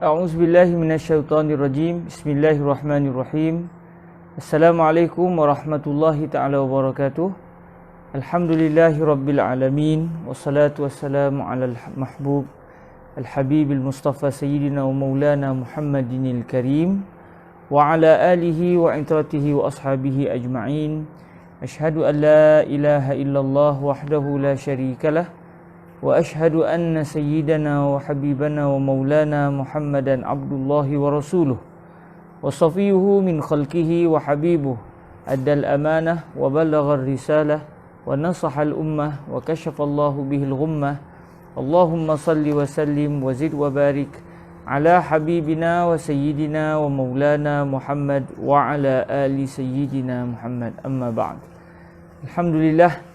A'udzubillahi minasyaitonirrajim. Bismillahirrahmanirrahim. Assalamualaikum warahmatullahi taala wabarakatuh. Alhamdulillahi rabbil alamin. Wassalatu wassalamu ala al-mahbub al-habibil mustafa sayyidina wa maulana Muhammadinil karim wa ala alihi wa intratihi wa ashabihi ajma'in. Ashhadu an la ilaha illallah wahdahu la syarikalah wa ashhadu anna sayyidana wa habibana wa maulana Muhammadan abdullahi wa rasuluh wa safiyuhu min khalqihi wa habibuh addal amanah wa ballaghar risalah wa nasahal ummah wa kashafallahu bihil ghummah. Allahumma salli wa sallim wa zid wa barik ala habibina wa sayyidina wa maulana Muhammad wa ala ali sayyidina Muhammad. Amma ba'd. Alhamdulillah,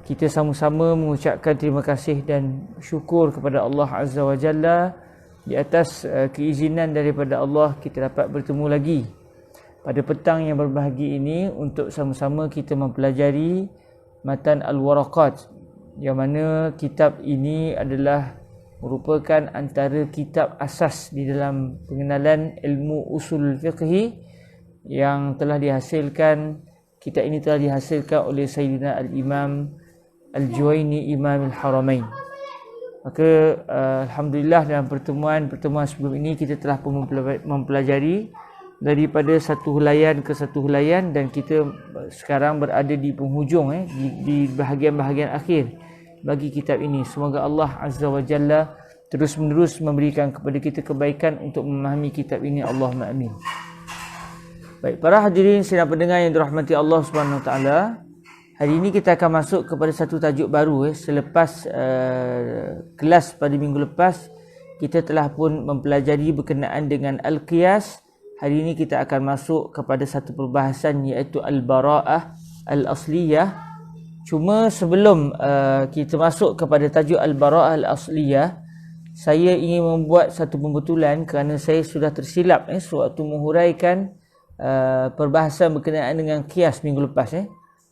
kita sama-sama mengucapkan terima kasih dan syukur kepada Allah Azza wa Jalla di atas keizinan daripada Allah kita dapat bertemu lagi pada petang yang berbahagia ini untuk sama-sama kita mempelajari Matan Al-Waraqat, yang mana kitab ini adalah merupakan antara kitab asas di dalam pengenalan ilmu usul fiqhi yang telah dihasilkan. Kitab ini telah dihasilkan oleh Sayyidina Al-Imam Al-Juwaini Imam Al-Haramain. Maka alhamdulillah dalam pertemuan sebelum ini kita telah mempelajari daripada satu hulayan ke satu hulayan, dan kita sekarang berada di penghujung di bahagian-bahagian akhir bagi kitab ini. Semoga Allah Azza wa Jalla terus-menerus memberikan kepada kita kebaikan untuk memahami kitab ini. Allahumma amin. Baik, para hadirin sidang pendengar yang dirahmati Allah Subhanahu wa taala, hari ini kita akan masuk kepada satu tajuk baru. Selepas kelas pada minggu lepas, kita telah pun mempelajari berkenaan dengan Al-Qiyas. Hari ini kita akan masuk kepada satu perbahasan, iaitu Al-Bara'ah Al-Asliyah. Cuma sebelum kita masuk kepada tajuk Al-Bara'ah Al-Asliyah, saya ingin membuat satu pembetulan kerana saya sudah tersilap sewaktu menghuraikan perbahasan berkenaan dengan qiyas minggu lepas.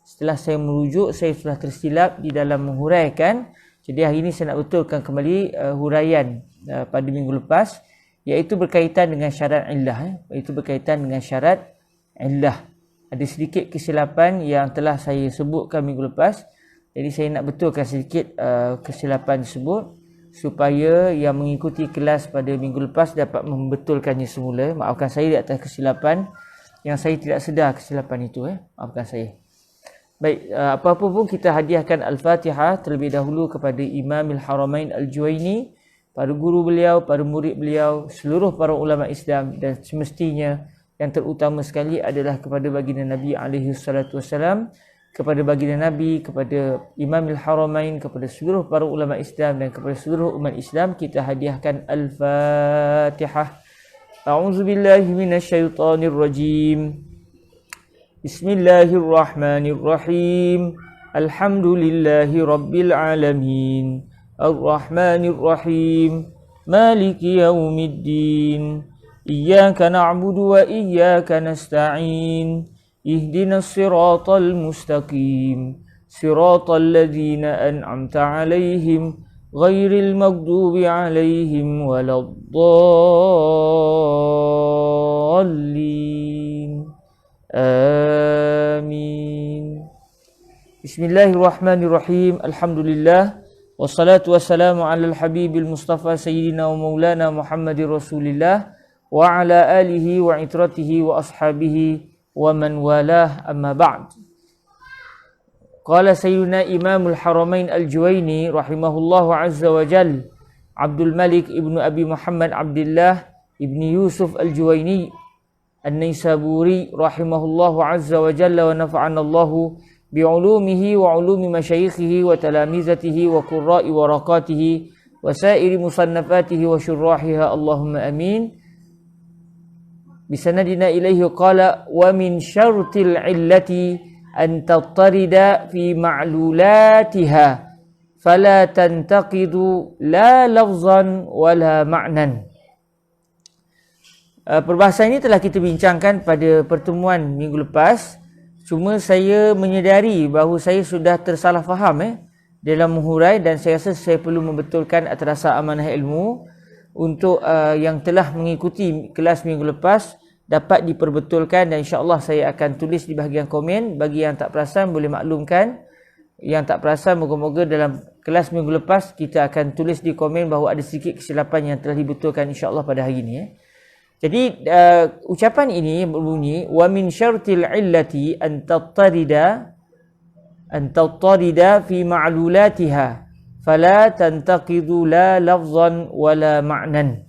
Setelah saya merujuk, saya sudah tersilap di dalam menghuraikan. Jadi hari ini saya nak betulkan kembali huraian pada minggu lepas, iaitu berkaitan dengan syarat illah. Iaitu berkaitan dengan syarat illah. Ada sedikit kesilapan yang telah saya sebutkan minggu lepas. Jadi saya nak betulkan sedikit kesilapan tersebut supaya yang mengikuti kelas pada minggu lepas dapat membetulkannya semula. Maafkan saya di atas kesilapan yang saya tidak sedar kesilapan itu. Maafkan saya. Baik, apa-apa pun kita hadiahkan Al-Fatihah terlebih dahulu kepada Imam Al-Haramain Al-Juwaini, para guru beliau, para murid beliau, seluruh para ulama Islam, dan semestinya yang terutama sekali adalah kepada baginda Nabi alaihi salatu wasalam, kepada baginda Nabi, kepada Imam Al-Haramain, kepada seluruh para ulama Islam dan kepada seluruh umat Islam. Kita hadiahkan Al-Fatihah. A'udzubillahi minasyaitonirrajim. Bismillahirrahmanirrahim. Alhamdulillahi rabbil alamin. Ar-Rahmanirrahim. Maliki yaumiddin. Iyyaka na'budu wa iyyaka nasta'in. Ihdinas siratal mustaqim. Siratal ladzina an'amta 'alaihim ghairil maghdubi 'alaihim waladdallin. Amin. Bismillahirrahmanirrahim. Alhamdulillah. Wassalatu wassalamu ala al-habibil mustafa sayyidina wa maulana Muhammadir rasulillah wa ala alihi wa itratihi wa ashabihi wa man walah. Amma ba'd. Qala sayyidina Imamul Haramain Al-Juwaini rahimahullahu azza wa jal, Abdul Malik ibnu Abi Muhammad Abdullah ibni Yusuf Al-Juwaini An-Naisaburi rahimahullahu azza wa jalla wa nafa'ana Allahu bi'ulumihi wa ulumi masyayikhihi wa talamizatihi wa qurra'i waraqatihi wa sairi musannafatihi wa syurrahiha. Allahumma amin. Bisanadina ilaihi qala wa min syartil illati an tattarida fi ma'lulatiha fala tantaqidu la lafzan wala ma'nan. Perbahasan ini telah kita bincangkan pada pertemuan minggu lepas. Cuma saya menyedari bahawa saya sudah tersalah faham dalam menghurai, dan saya rasa saya perlu membetulkan atas dasar amanah ilmu. untuk yang telah mengikuti kelas minggu lepas dapat diperbetulkan, dan insya-Allah saya akan tulis di bahagian komen. Bagi yang tak perasan boleh maklumkan, yang tak perasan moga-moga dalam kelas minggu lepas kita akan tulis di komen bahawa ada sedikit kesilapan yang telah dibetulkan insya-Allah pada hari ini. Jadi ucapan ini berbunyi wa min syartil illati an tattarida fi ma'lulatiha fala tantaqidu la lafzan wala ma'nan.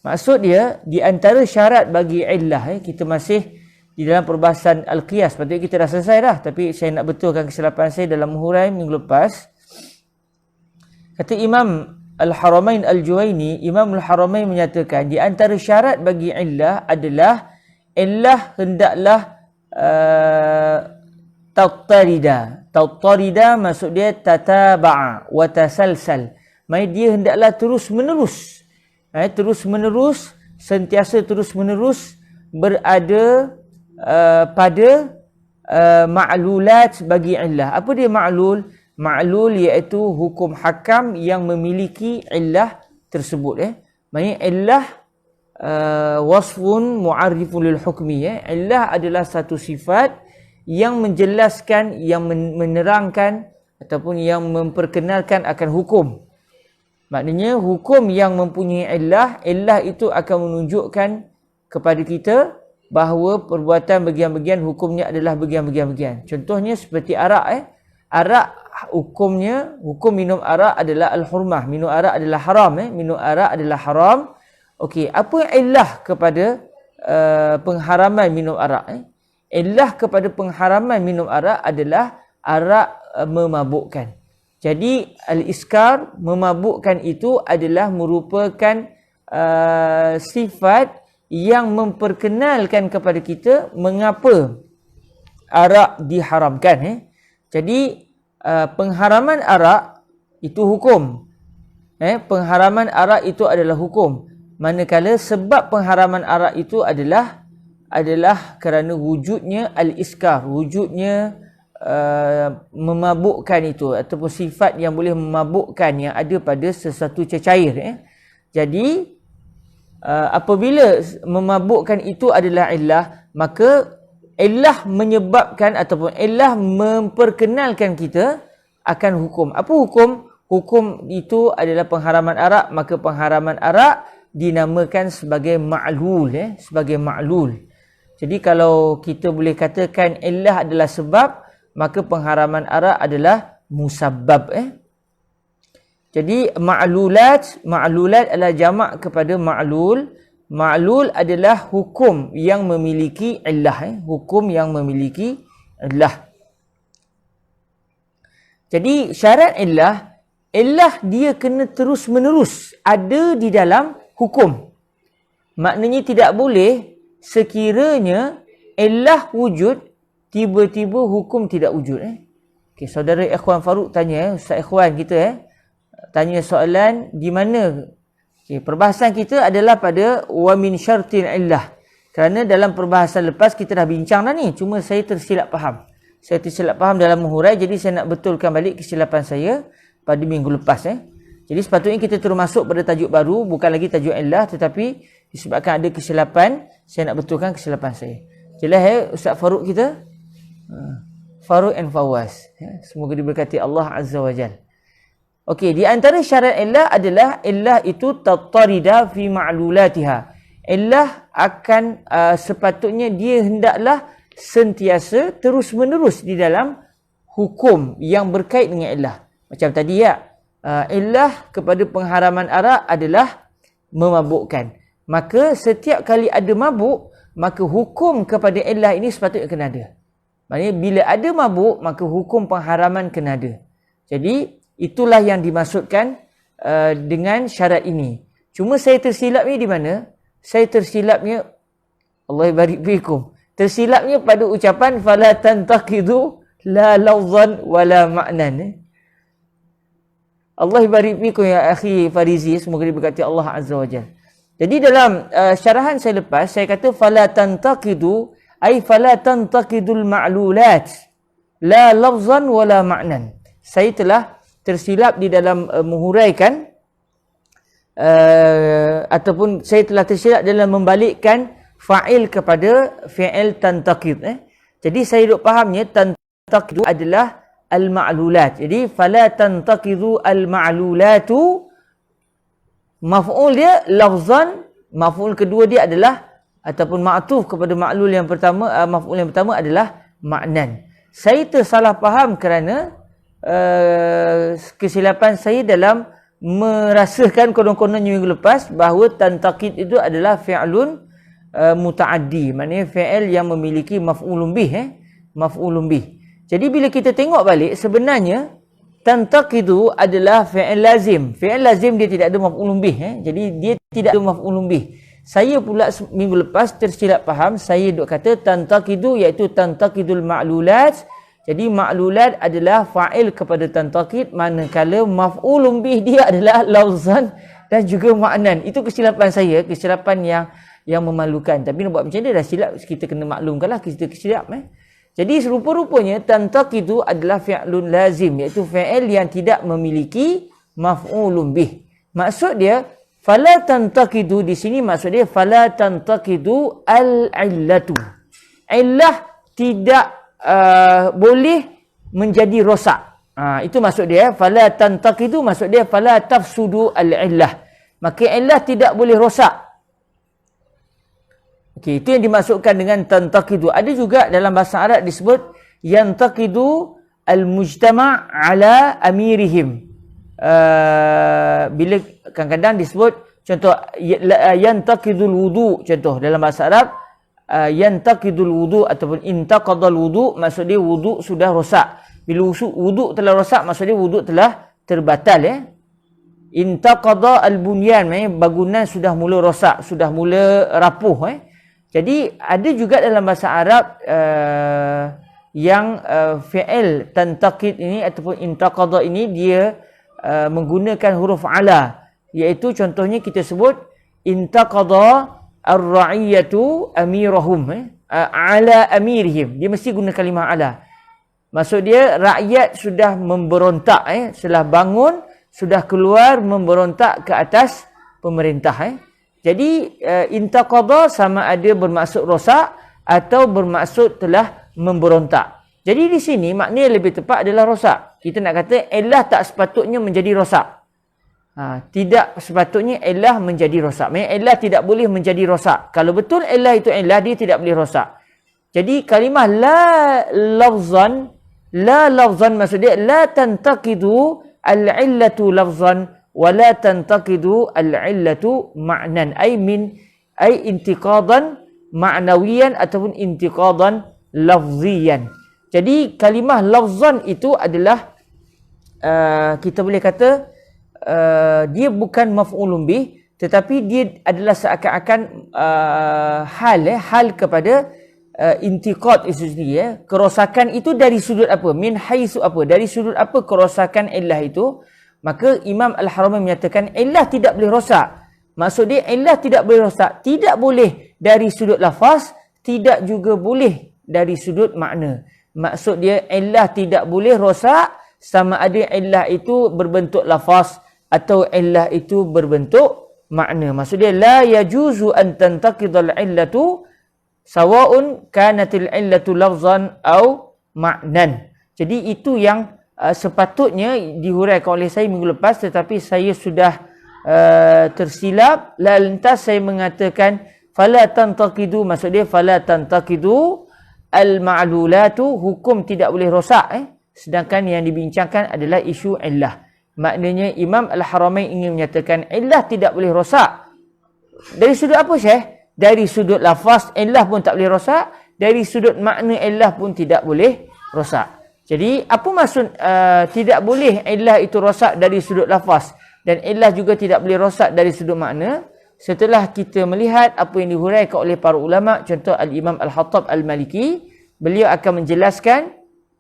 Maksud dia, di antara syarat bagi illah, kita masih di dalam perbahasan al-qiyas. Patutnya kita dah selesai dah, tapi saya nak betulkan kesilapan saya dalam hurai minggu lepas. Kata Imam Al-Haramain Al-Juwaini, Imam Al-Haramain menyatakan di antara syarat bagi illah adalah illah hendaklah tattarida maksud dia tataba'a wa tasalsal. Maksudnya dia hendaklah terus-menerus. Terus-menerus, sentiasa terus-menerus berada pada ma'lulat bagi illah. Apa dia ma'lul? Ma'lul iaitu hukum hakam yang memiliki illah tersebut. Maksudnya illah wasfun mu'arrifun lil hukmi. Illah adalah satu sifat yang menjelaskan, yang menerangkan ataupun yang memperkenalkan akan hukum. Maknanya hukum yang mempunyai illah itu akan menunjukkan kepada kita bahawa perbuatan bagian-bagian hukumnya adalah bagian-bagian. Contohnya seperti arak. Arak hukumnya, hukum minum arak adalah al-hurmah. Minum arak adalah haram. Minum arak adalah haram. Okey, apa illah kepada pengharaman minum arak? Illah kepada pengharaman minum arak adalah arak memabukkan. Jadi al-iskar, memabukkan itu adalah merupakan sifat yang memperkenalkan kepada kita mengapa arak diharamkan. Jadi pengharaman arak itu hukum. Pengharaman arak itu adalah hukum. Manakala sebab pengharaman arak itu adalah kerana wujudnya al-iskar, wujudnya memabukkan itu ataupun sifat yang boleh memabukkan yang ada pada sesuatu cecair. Jadi apabila memabukkan itu adalah illah, maka illah menyebabkan ataupun illah memperkenalkan kita akan hukum. Apa hukum? Hukum itu adalah pengharaman arak, maka pengharaman arak dinamakan sebagai ma'lul. Sebagai ma'lul. Jadi kalau kita boleh katakan illah adalah sebab, maka pengharaman arak adalah musabbab. Jadi ma'lulat adalah jamak kepada ma'lul. Ma'lul adalah hukum yang memiliki illah. Hukum yang memiliki illah. Jadi syarat illah dia kena terus-menerus ada di dalam hukum. Maknanya tidak boleh sekiranya illah wujud, tiba-tiba hukum tidak wujud. Okay, saudara Ikhwan Farouk tanya, Ustaz Ikhwan kita tanya soalan di mana? Okay, perbahasan kita adalah pada wa min syartin illah. Kerana dalam perbahasan lepas kita dah bincang dah ni, cuma saya tersilap faham. Saya tersilap faham dalam menghurai, jadi saya nak betulkan balik kesilapan saya pada minggu lepas. Jadi sepatutnya kita terus masuk pada tajuk baru, bukan lagi tajuk illah, tetapi disebabkan ada kesilapan, saya nak betulkan kesilapan saya. Jelas Ustaz Farouk kita? Farouk and Fawaz. Semoga diberkati Allah Azza wa Jal. Okey, di antara syarat illah adalah illah itu tattarida fi ma'lulatiha. Illah akan sepatutnya dia hendaklah sentiasa terus-menerus di dalam hukum yang berkait dengan illah. Macam tadi illah kepada pengharaman arak adalah memabukkan. Maka setiap kali ada mabuk, maka hukum kepada illah ini sepatutnya kena ada. Maksudnya bila ada mabuk, maka hukum pengharaman kena ada. Jadi itulah yang dimaksudkan dengan syarat ini. Cuma saya tersilapnya di mana? Saya tersilapnya, Allah barik fikum, tersilapnya pada ucapan fala tantaqidu la lafzan wala ma'nan. Allah barik fikum ya akhi Farizi, semoga diberkati Allah Azza wa Jalla. Jadi dalam syarahan saya lepas, saya kata fala tantaqidu ay fala tantaqidul ma'lulat la lafzan wala ma'nan. Saya telah tersilap di dalam menghuraikan ataupun saya telah tersilap dalam membalikkan fa'il kepada fi'il tantaqid. Jadi saya duk fahamnya tantaqid adalah al-ma'lulat. Jadi fala tantaqidu al-ma'lulatu, maf'ul dia lafzan, maf'ul kedua dia adalah ataupun ma'tuf kepada ma'lul yang pertama, maf'ul yang pertama adalah ma'nan. Saya tersalah faham kerana kesilapan saya dalam merasakan konon-konon minggu lepas bahawa tantaqid itu adalah fi'lun muta'addi, maknanya fi'il yang memiliki maf'ulun bih, maf'ulun bih. Jadi bila kita tengok balik, sebenarnya tantaqidu adalah fi'il lazim. Fi'il lazim dia tidak ada maf'ulun bih, jadi dia tidak ada maf'ulun bih. Saya pula minggu lepas tersilap faham, saya duk kata tantaqidu iaitu tantaqidul ma'lulat. Jadi ma'lulat adalah fa'il kepada tantaqid, manakala maf'ulun bih dia adalah lafzan dan juga ma'nan. Itu kesilapan saya, kesilapan yang memalukan. Tapi nak buat macam ni dah silap, kita kena maklumkanlah kita kesilap. Jadi serupa-rupanya tantaqidu adalah fi'lun lazim, iaitu fi'il yang tidak memiliki maf'ulun bih. Maksud dia fala tantaqidu di sini, maksud dia fala tantaqidu al-illatu. Illah tidak boleh menjadi rosak. Itu maksud dia. Fala tantaqidu maksud dia fala tafsudu al-illah. Maka illah tidak boleh rosak. Okey, itu yang dimaksudkan dengan tantaqidu. Ada juga dalam bahasa Arab disebut yantaqidu al-mujtama' ala amirihim. Bila kadang-kadang disebut contoh yantaqidul wudu, contoh dalam bahasa Arab yantaqidul wudu ataupun intaqadal wudu, maksud dia wudu sudah rosak. Bila wudu telah rosak, maksud dia wudu telah terbatal. Intaqada al-bunyan, maknanya bangunan sudah mula rosak, sudah mula rapuh. Jadi ada juga dalam bahasa Arab yang fi'il tantaqid ini ataupun intaqada ini dia menggunakan huruf ala, iaitu contohnya kita sebut intaqada ar-ra'iyatu amirahum, ala amirihim. Dia mesti guna kalimah ala. Maksud dia rakyat sudah memberontak, setelah bangun sudah keluar memberontak ke atas pemerintah. Jadi intaqada sama ada bermaksud rosak atau bermaksud telah memberontak. Jadi di sini maknanya lebih tepat adalah rosak. Kita nak kata illah tak sepatutnya menjadi rosak. Tidak sepatutnya illah menjadi rosak. Maksudnya illah tidak boleh menjadi rosak. Kalau betul illah itu illah, dia tidak boleh rosak. Jadi kalimah la lafzan maksud dia la tantaqidu al-illatu lafzan wa la tantaqidu al-illatu ma'nan, ay intiqadan ma'nawiyan ataupun intiqadan lafziyan. Jadi kalimah lafzan itu adalah kita boleh kata dia bukan maf'ulun bih, tetapi dia adalah seakan-akan hal kepada intiqad itu sendiri. Kerosakan itu dari sudut apa? Min haisu apa? Dari sudut apa kerosakan illah itu? Maka Imam Al-Haramain menyatakan illah tidak boleh rosak. Maksud dia illah tidak boleh rosak, tidak boleh dari sudut lafaz, tidak juga boleh dari sudut makna. Maksud dia illah tidak boleh rosak sama ada illah itu berbentuk lafaz atau illah itu berbentuk makna. Maksud dia la yajuzu an tantaqidal illatu sawa'un kanatil illatu lafzan au ma'nan. Jadi itu yang sepatutnya dihuraikan oleh saya minggu lepas, tetapi saya sudah tersilap. Lantas saya mengatakan fala tantaqidu, maksud dia fala tantaqidu al-ma'lulatu, hukum tidak boleh rosak. Sedangkan yang dibincangkan adalah isu illah. Maknanya Imam Al-Haramain ingin menyatakan illah tidak boleh rosak. Dari sudut apa Syekh? Dari sudut lafaz illah pun tak boleh rosak, dari sudut makna illah pun tidak boleh rosak. Jadi apa maksud tidak boleh illah itu rosak dari sudut lafaz dan illah juga tidak boleh rosak dari sudut makna? Setelah kita melihat apa yang dihuraikan oleh para ulama, contoh Al-Imam Al-Khattab Al-Maliki, beliau akan menjelaskan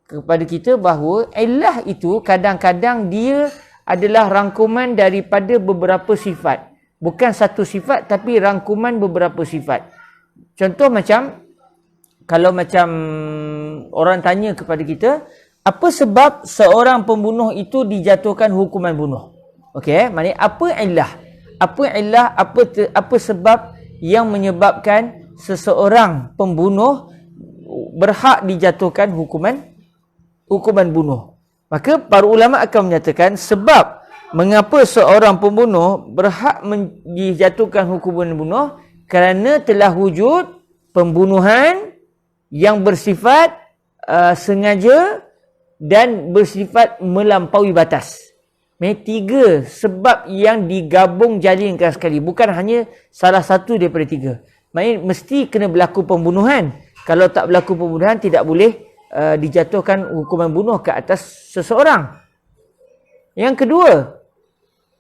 kepada kita bahawa illah itu kadang-kadang dia adalah rangkuman daripada beberapa sifat. Bukan satu sifat tapi rangkuman beberapa sifat. Contoh macam, kalau macam orang tanya kepada kita, apa sebab seorang pembunuh itu dijatuhkan hukuman bunuh? Okey, maknanya apa illah? apa illah, apa sebab yang menyebabkan seseorang pembunuh berhak dijatuhkan hukuman bunuh. Maka para ulama akan menyatakan sebab mengapa seorang pembunuh berhak dijatuhkan hukuman bunuh kerana telah wujud pembunuhan yang bersifat sengaja dan bersifat melampaui batas. Tiga sebab yang digabung jalinkan sekali. Bukan hanya salah satu daripada tiga. Maksudnya mesti kena berlaku pembunuhan. Kalau tak berlaku pembunuhan, tidak boleh dijatuhkan hukuman bunuh ke atas seseorang. Yang kedua,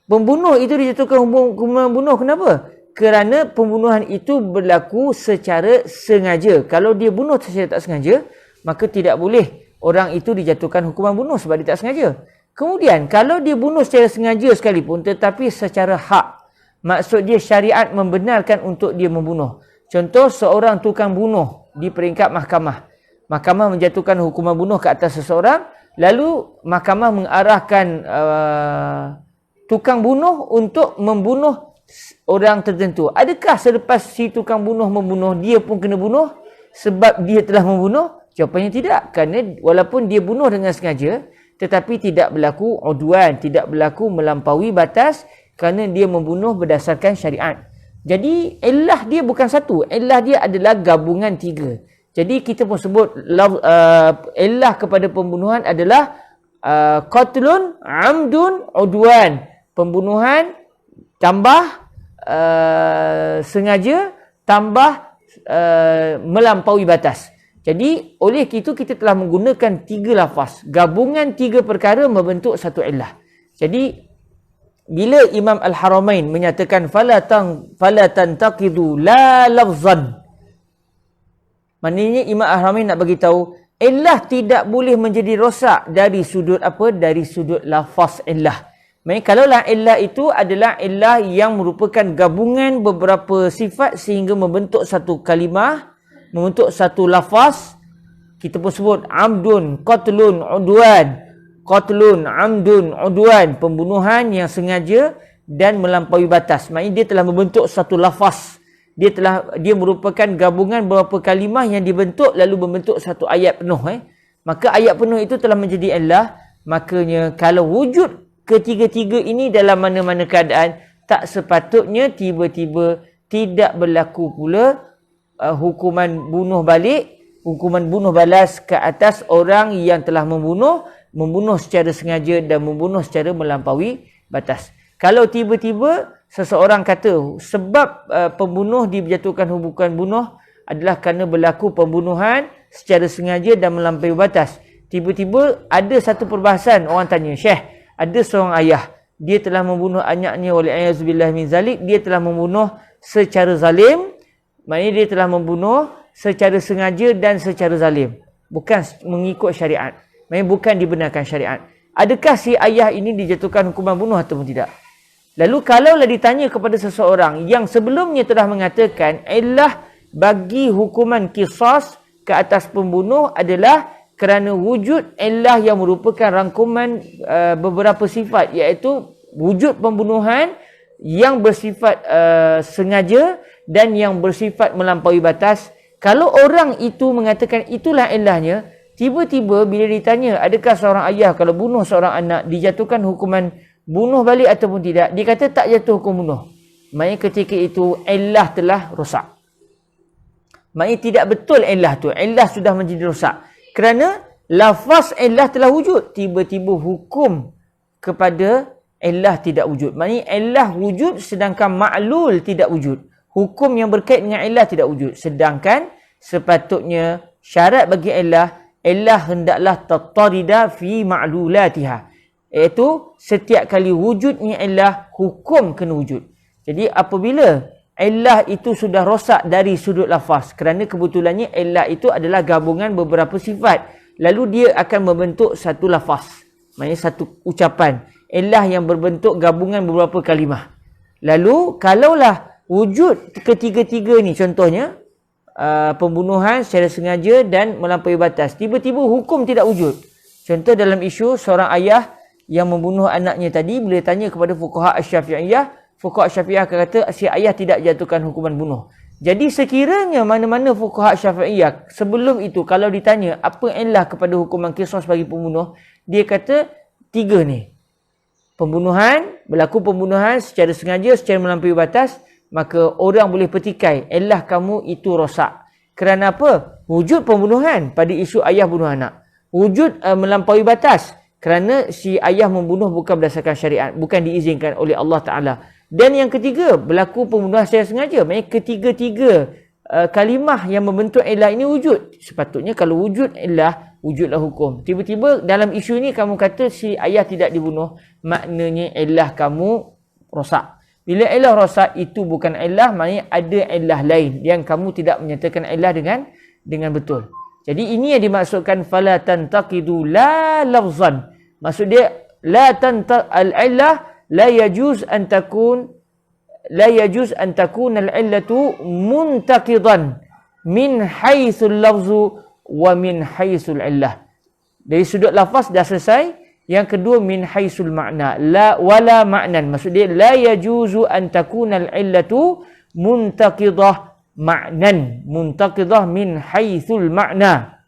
pembunuh itu dijatuhkan hukuman bunuh. Kenapa? Kerana pembunuhan itu berlaku secara sengaja. Kalau dia bunuh secara tak sengaja, maka tidak boleh orang itu dijatuhkan hukuman bunuh sebab dia tak sengaja. Kemudian, kalau dia bunuh secara sengaja sekalipun tetapi secara hak, maksud dia syariat membenarkan untuk dia membunuh. Contoh, seorang tukang bunuh di peringkat mahkamah. Mahkamah menjatuhkan hukuman bunuh ke atas seseorang, lalu mahkamah mengarahkan tukang bunuh untuk membunuh orang tertentu. Adakah selepas si tukang bunuh membunuh, dia pun kena bunuh sebab dia telah membunuh? Jawapannya tidak. Kerana walaupun dia bunuh dengan sengaja, tetapi tidak berlaku udwan, tidak berlaku melampaui batas kerana dia membunuh berdasarkan syariat. Jadi, illah dia bukan satu. Illah dia adalah gabungan tiga. Jadi, kita pun sebut illah kepada pembunuhan adalah qatlun, amdun, udwan. Pembunuhan tambah sengaja tambah melampaui batas. Jadi oleh itu kita telah menggunakan tiga lafaz. Gabungan tiga perkara membentuk satu illah. Jadi bila Imam Al-Haramain menyatakan fala tantaqidu la lafzan, maknanya Imam Al-Haramain nak bagi tahu illah tidak boleh menjadi rosak dari sudut apa? Dari sudut lafaz illah. Maksudnya kalaulah illah itu adalah illah yang merupakan gabungan beberapa sifat sehingga membentuk satu kalimah, membentuk satu lafaz, kita pun sebut amdun, qatlun, udwan. Qatlun, amdun, udwan, pembunuhan yang sengaja dan melampaui batas. Maksudnya dia telah membentuk satu lafaz. Dia merupakan gabungan beberapa kalimah yang dibentuk lalu membentuk satu ayat penuh. Maka ayat penuh itu telah menjadi illah. Makanya kalau wujud ketiga-tiga ini dalam mana-mana keadaan, tak sepatutnya tiba-tiba tidak berlaku pula hukuman bunuh balik, hukuman bunuh balas ke atas orang yang telah membunuh secara sengaja dan membunuh secara melampaui batas. Kalau tiba-tiba seseorang kata sebab pembunuh dijatuhkan hukuman bunuh adalah kerana berlaku pembunuhan secara sengaja dan melampaui batas. Tiba-tiba ada satu perbahasan, orang tanya, Syekh, ada seorang ayah, dia telah membunuh anaknya oleh a'udzubillah min zalik, dia telah membunuh secara zalim, maknanya dia telah membunuh secara sengaja dan secara zalim. Bukan mengikut syariat. Maksudnya bukan dibenarkan syariat. Adakah si ayah ini dijatuhkan hukuman bunuh ataupun tidak? Lalu kalaulah ditanya kepada seseorang yang sebelumnya telah mengatakan illah bagi hukuman qisas ke atas pembunuh adalah kerana wujud illah yang merupakan rangkuman beberapa sifat, iaitu wujud pembunuhan yang bersifat sengaja dan yang bersifat melampaui batas. Kalau orang itu mengatakan itulah illahnya, tiba-tiba bila ditanya adakah seorang ayah kalau bunuh seorang anak dijatuhkan hukuman bunuh balik ataupun tidak, dia kata tak jatuh hukum bunuh. Maknanya ketika itu illah telah rosak. Maknanya tidak betul illah tu. Illah sudah menjadi rosak. Kerana lafaz illah telah wujud, tiba-tiba hukum kepada illah tidak wujud. Maknanya illah wujud sedangkan ma'lul tidak wujud. Hukum yang berkait dengan illah tidak wujud. Sedangkan sepatutnya syarat bagi illah hendaklah tatarida fi ma'lulatiha. Iaitu setiap kali wujudnya illah, hukum kena wujud. Jadi apabila illah itu sudah rosak dari sudut lafaz, kerana kebetulannya illah itu adalah gabungan beberapa sifat, lalu dia akan membentuk satu lafaz, maknanya satu ucapan. Illah yang berbentuk gabungan beberapa kalimah. Lalu kalaulah wujud ketiga-tiga ni, contohnya pembunuhan secara sengaja dan melampaui batas, tiba-tiba hukum tidak wujud. Contoh dalam isu seorang ayah yang membunuh anaknya tadi, bila tanya kepada fuqaha asy-Syafi'iyah, fuqaha Syafi'iyah kata si ayah tidak jatuhkan hukuman bunuh. Jadi sekiranya mana-mana fuqaha Syafi'iyah sebelum itu kalau ditanya apa illah kepada hukuman qisas bagi pembunuh, dia kata 3 ni. Berlaku pembunuhan secara sengaja, secara melampaui batas, maka orang boleh petikai illah kamu itu rosak. Kerana apa? Wujud pembunuhan pada isu ayah bunuh anak. Wujud melampaui batas kerana si ayah membunuh bukan berdasarkan syariat, bukan diizinkan oleh Allah Ta'ala. Dan yang ketiga, berlaku pembunuhan secara sengaja. Maksudnya ketiga-tiga kalimah yang membentuk illah ini wujud. Sepatutnya kalau wujud illah, wujudlah hukum. Tiba-tiba dalam isu ini kamu kata si ayah tidak dibunuh, maknanya illah kamu rosak. Bila illah rosak, itu bukan illah, maknanya ada illah lain yang kamu tidak menyatakan illah dengan betul. Jadi ini yang dimaksudkan fala tantaqidu la lafzan. Maksud dia la al-illah la yajuz an takun al-illatu muntaqidan min haitsul lafzu wa min haitsul illah. Dari sudut lafaz dah selesai. Yang kedua min haitsul makna la wala ma'nan. Maksud dia la yajuzu an takuna al-illatu muntaqidah ma'nan, muntaqidah min haitsul makna.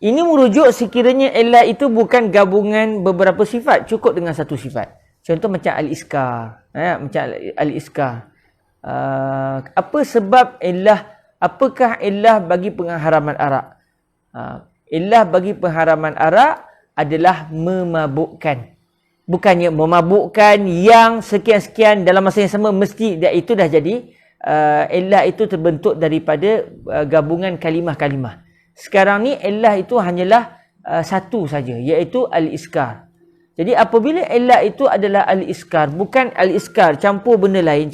Ini merujuk sekiranya illah itu bukan gabungan beberapa sifat, cukup dengan satu sifat. Contoh macam al-iskar. Macam al-iskar. Apa sebab illah? Apakah illah bagi pengharaman arak? Illah bagi pengharaman arak adalah memabukkan. Bukannya memabukkan yang sekian-sekian dalam masa yang sama mesti itu dah jadi. Illah itu terbentuk daripada gabungan kalimah-kalimah. Sekarang ni illah itu hanyalah satu saja, iaitu al-iskar. Jadi apabila illah itu adalah al-iskar, bukan al-iskar campur benda lain,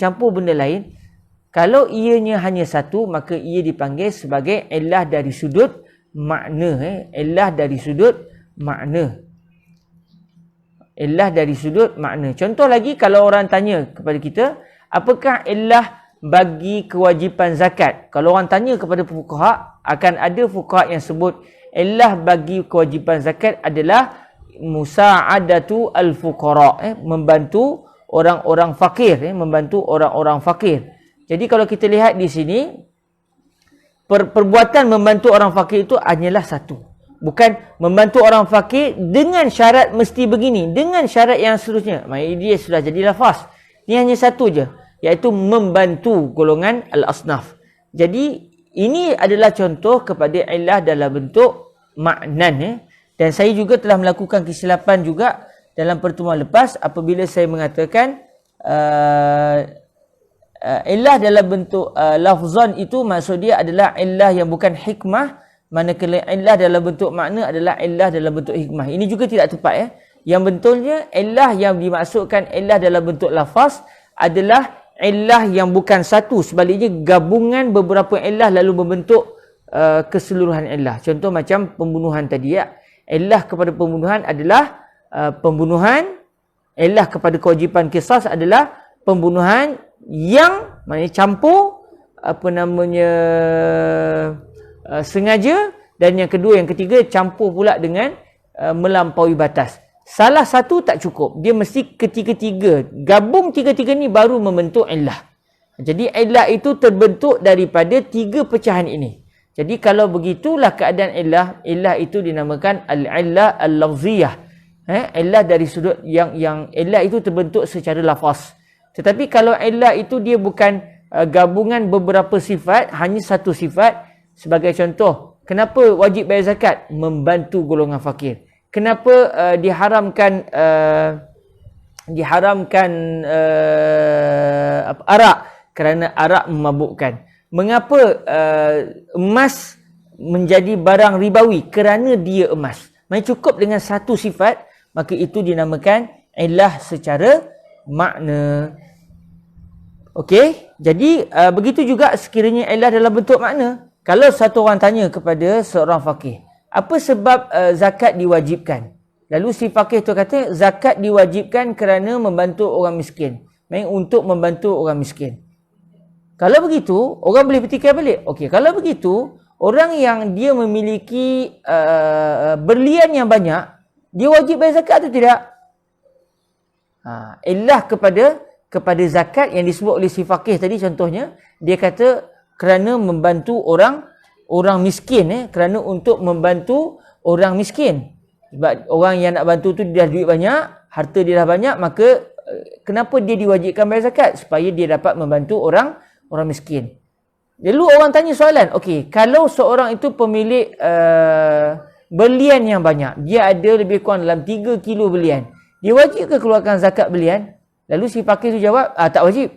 kalau ianya hanya satu, maka ia dipanggil sebagai illah dari sudut makna. Illah dari sudut makna. Illah dari sudut makna. Contoh lagi, kalau orang tanya kepada kita, apakah illah bagi kewajipan zakat? Kalau orang tanya kepada fuqaha, akan ada fuqaha yang sebut illah bagi kewajipan zakat adalah musa'adatu al-fuqara, membantu orang-orang fakir, membantu orang-orang fakir. Jadi kalau kita lihat di sini, perbuatan membantu orang fakir itu hanyalah satu. Bukan membantu orang fakir dengan syarat mesti begini, dengan syarat yang seterusnya. Maksudnya dia sudah jadi lafaz. Ini hanya satu je, iaitu membantu golongan al-asnaf. Jadi ini adalah contoh kepada illah dalam bentuk maknan. Dan saya juga telah melakukan kesilapan juga dalam pertemuan lepas apabila saya mengatakan illah dalam bentuk lafzan itu maksud dia adalah illah yang bukan hikmah, manakala illah dalam bentuk makna adalah illah dalam bentuk hikmah. Ini juga tidak tepat. Yang betulnya illah yang dimaksudkan illah dalam bentuk lafaz adalah illah yang bukan satu, sebaliknya gabungan beberapa illah lalu membentuk keseluruhan illah. Contoh macam pembunuhan tadi ya. Illah kepada pembunuhan adalah pembunuhan. Illah kepada kewajipan qisas adalah pembunuhan yang maknanya campur sengaja, dan yang kedua, yang ketiga campur pula dengan melampaui batas. Salah satu tak cukup, dia mesti ketiga-tiga, gabung tiga-tiga ni baru membentuk illah. Jadi illah itu terbentuk daripada tiga pecahan ini. Jadi kalau begitulah keadaan illah, illah itu dinamakan al-illah al-lafziyah. Illah dari sudut yang illah itu terbentuk secara lafaz. Tetapi kalau illah itu dia bukan gabungan beberapa sifat, hanya satu sifat. Sebagai contoh, kenapa wajib bayar zakat? Membantu golongan fakir. Kenapa diharamkan arak? Kerana arak memabukkan. Mengapa emas menjadi barang ribawi? Kerana dia emas. Maksudnya cukup dengan satu sifat, maka itu dinamakan illah secara makna. Okey, jadi begitu juga sekiranya illah dalam bentuk makna. Kalau satu orang tanya kepada seorang fakir, apa sebab zakat diwajibkan? Lalu si fakir tu kata, zakat diwajibkan kerana membantu orang miskin. Maksudnya untuk membantu orang miskin. Kalau begitu, orang boleh petikai balik. Okey, kalau begitu, orang yang dia memiliki berlian yang banyak, dia wajib bayar zakat atau tidak? Illah kepada kepada zakat yang disebut oleh si faqih tadi, contohnya dia kata kerana membantu orang miskin, kerana untuk membantu orang miskin. Sebab orang yang nak bantu tu dia dah duit banyak, harta dia dah banyak, maka kenapa dia diwajibkan bayar zakat? Supaya dia dapat membantu orang miskin. Lalu orang tanya soalan, okey, kalau seorang itu pemilik belian yang banyak, dia ada lebih kurang dalam 3 kilo belian, dia wajib ke keluarkan zakat belian? Lalu si faqih tu jawab, tak wajib.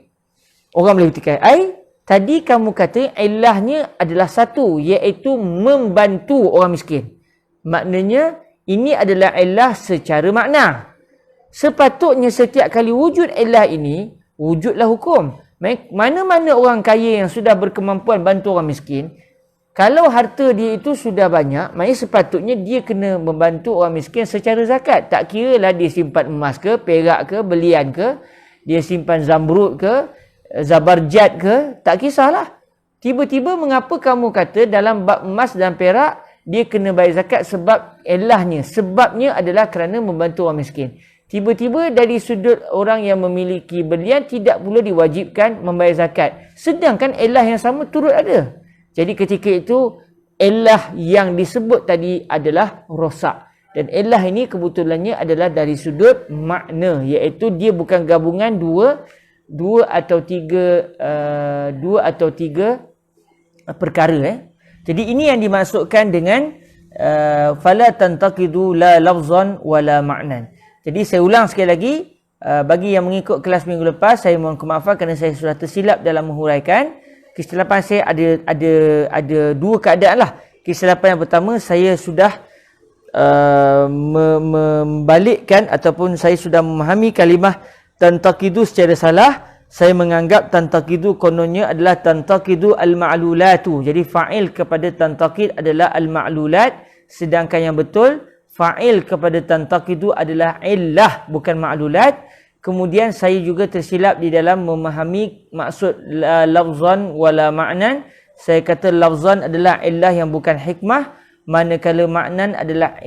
Orang boleh petikai, tadi kamu kata ilahnya adalah satu, iaitu membantu orang miskin. Maknanya ini adalah ilah secara makna. Sepatutnya setiap kali wujud ilah ini, wujudlah hukum. Mana-mana orang kaya yang sudah berkemampuan bantu orang miskin, kalau harta dia itu sudah banyak, maknanya sepatutnya dia kena membantu orang miskin secara zakat. Tak kira lah dia simpan emas ke, perak ke, belian ke, dia simpan zamrud ke, zabarjat ke, tak kisahlah. Tiba-tiba mengapa kamu kata dalam bab emas dan perak dia kena bayar zakat? Sebab ilahnya, sebabnya adalah kerana membantu orang miskin. Tiba-tiba dari sudut orang yang memiliki belian tidak pula diwajibkan membayar zakat, sedangkan ilah yang sama turut ada. Jadi ketika itu ilah yang disebut tadi adalah rosak, dan ilah ini kebetulannya adalah dari sudut makna, iaitu dia bukan gabungan dua atau tiga perkara. Jadi ini yang dimaksudkan dengan fala tantaqidu la lafzan wala ma'nan. Jadi saya ulang sekali lagi, bagi yang mengikut kelas minggu lepas, saya mohon kemaafan kerana saya sudah tersilap dalam menghuraikan. Kesilapan saya ada dua keadaan lah. Kesilapan yang pertama, saya sudah membalikkan ataupun saya sudah memahami kalimah tantaqidu secara salah. Saya menganggap tantaqidu kononnya adalah tantaqidu al-ma'lulatu. Jadi fa'il kepada tantaqid adalah al-ma'lulat, sedangkan yang betul fa'il kepada tantaqidu adalah illah, bukan ma'lulat. Kemudian saya juga tersilap di dalam memahami maksud lafzan wala ma'nan. Saya kata lafzan adalah illah yang bukan hikmah, manakala ma'nan adalah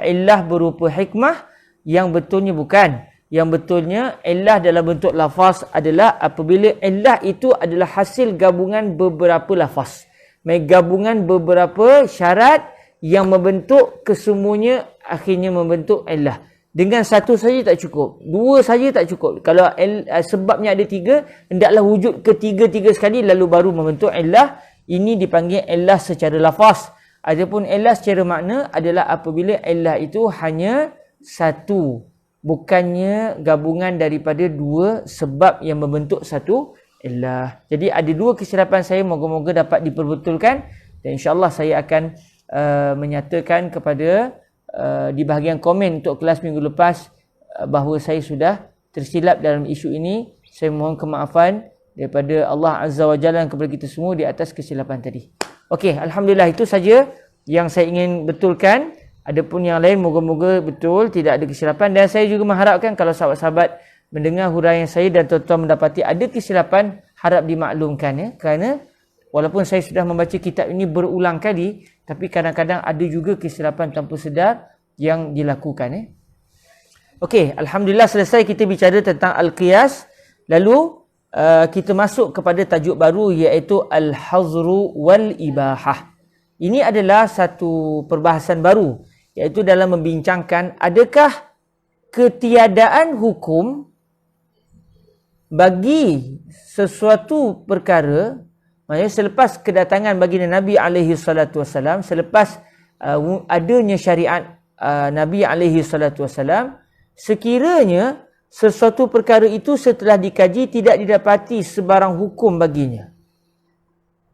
illah berupa hikmah yang betulnya bukan. Yang betulnya illah dalam bentuk lafaz adalah apabila illah itu adalah hasil gabungan beberapa lafaz, gabungan beberapa syarat yang membentuk kesemuanya akhirnya membentuk illah. Dengan satu saja tak cukup, dua saja tak cukup. Kalau sebabnya ada tiga, hendaklah wujud ketiga-tiga sekali lalu baru membentuk illah. Ini dipanggil illah secara lafaz. Adapun illah secara makna adalah apabila illah itu hanya satu, bukannya gabungan daripada dua sebab yang membentuk satu illah. Jadi ada dua kesilapan saya, moga-moga dapat diperbetulkan, dan insya-Allah saya akan menyatakan kepada di bahagian komen untuk kelas minggu lepas bahawa saya sudah tersilap dalam isu ini. Saya mohon kemaafan daripada Allah Azza wa Jalla dan kepada kita semua di atas kesilapan tadi. Okey, alhamdulillah, itu saja yang saya ingin betulkan. Adapun yang lain moga-moga betul, tidak ada kesilapan. Dan saya juga mengharapkan kalau sahabat-sahabat mendengar huraian saya dan tuan-tuan mendapati ada kesilapan, harap dimaklumkan, kerana walaupun saya sudah membaca kitab ini berulang kali, tapi kadang-kadang ada juga kesilapan tanpa sedar yang dilakukan. Okey, alhamdulillah selesai kita bicara tentang al-qiyas. Lalu kita masuk kepada tajuk baru, iaitu al-hazru wal ibahah. Ini adalah satu perbahasan baru, iaitu dalam membincangkan adakah ketiadaan hukum bagi sesuatu perkara. Maksudnya selepas kedatangan baginda Nabi SAW, selepas adanya syariat Nabi SAW, sekiranya sesuatu perkara itu setelah dikaji tidak didapati sebarang hukum baginya.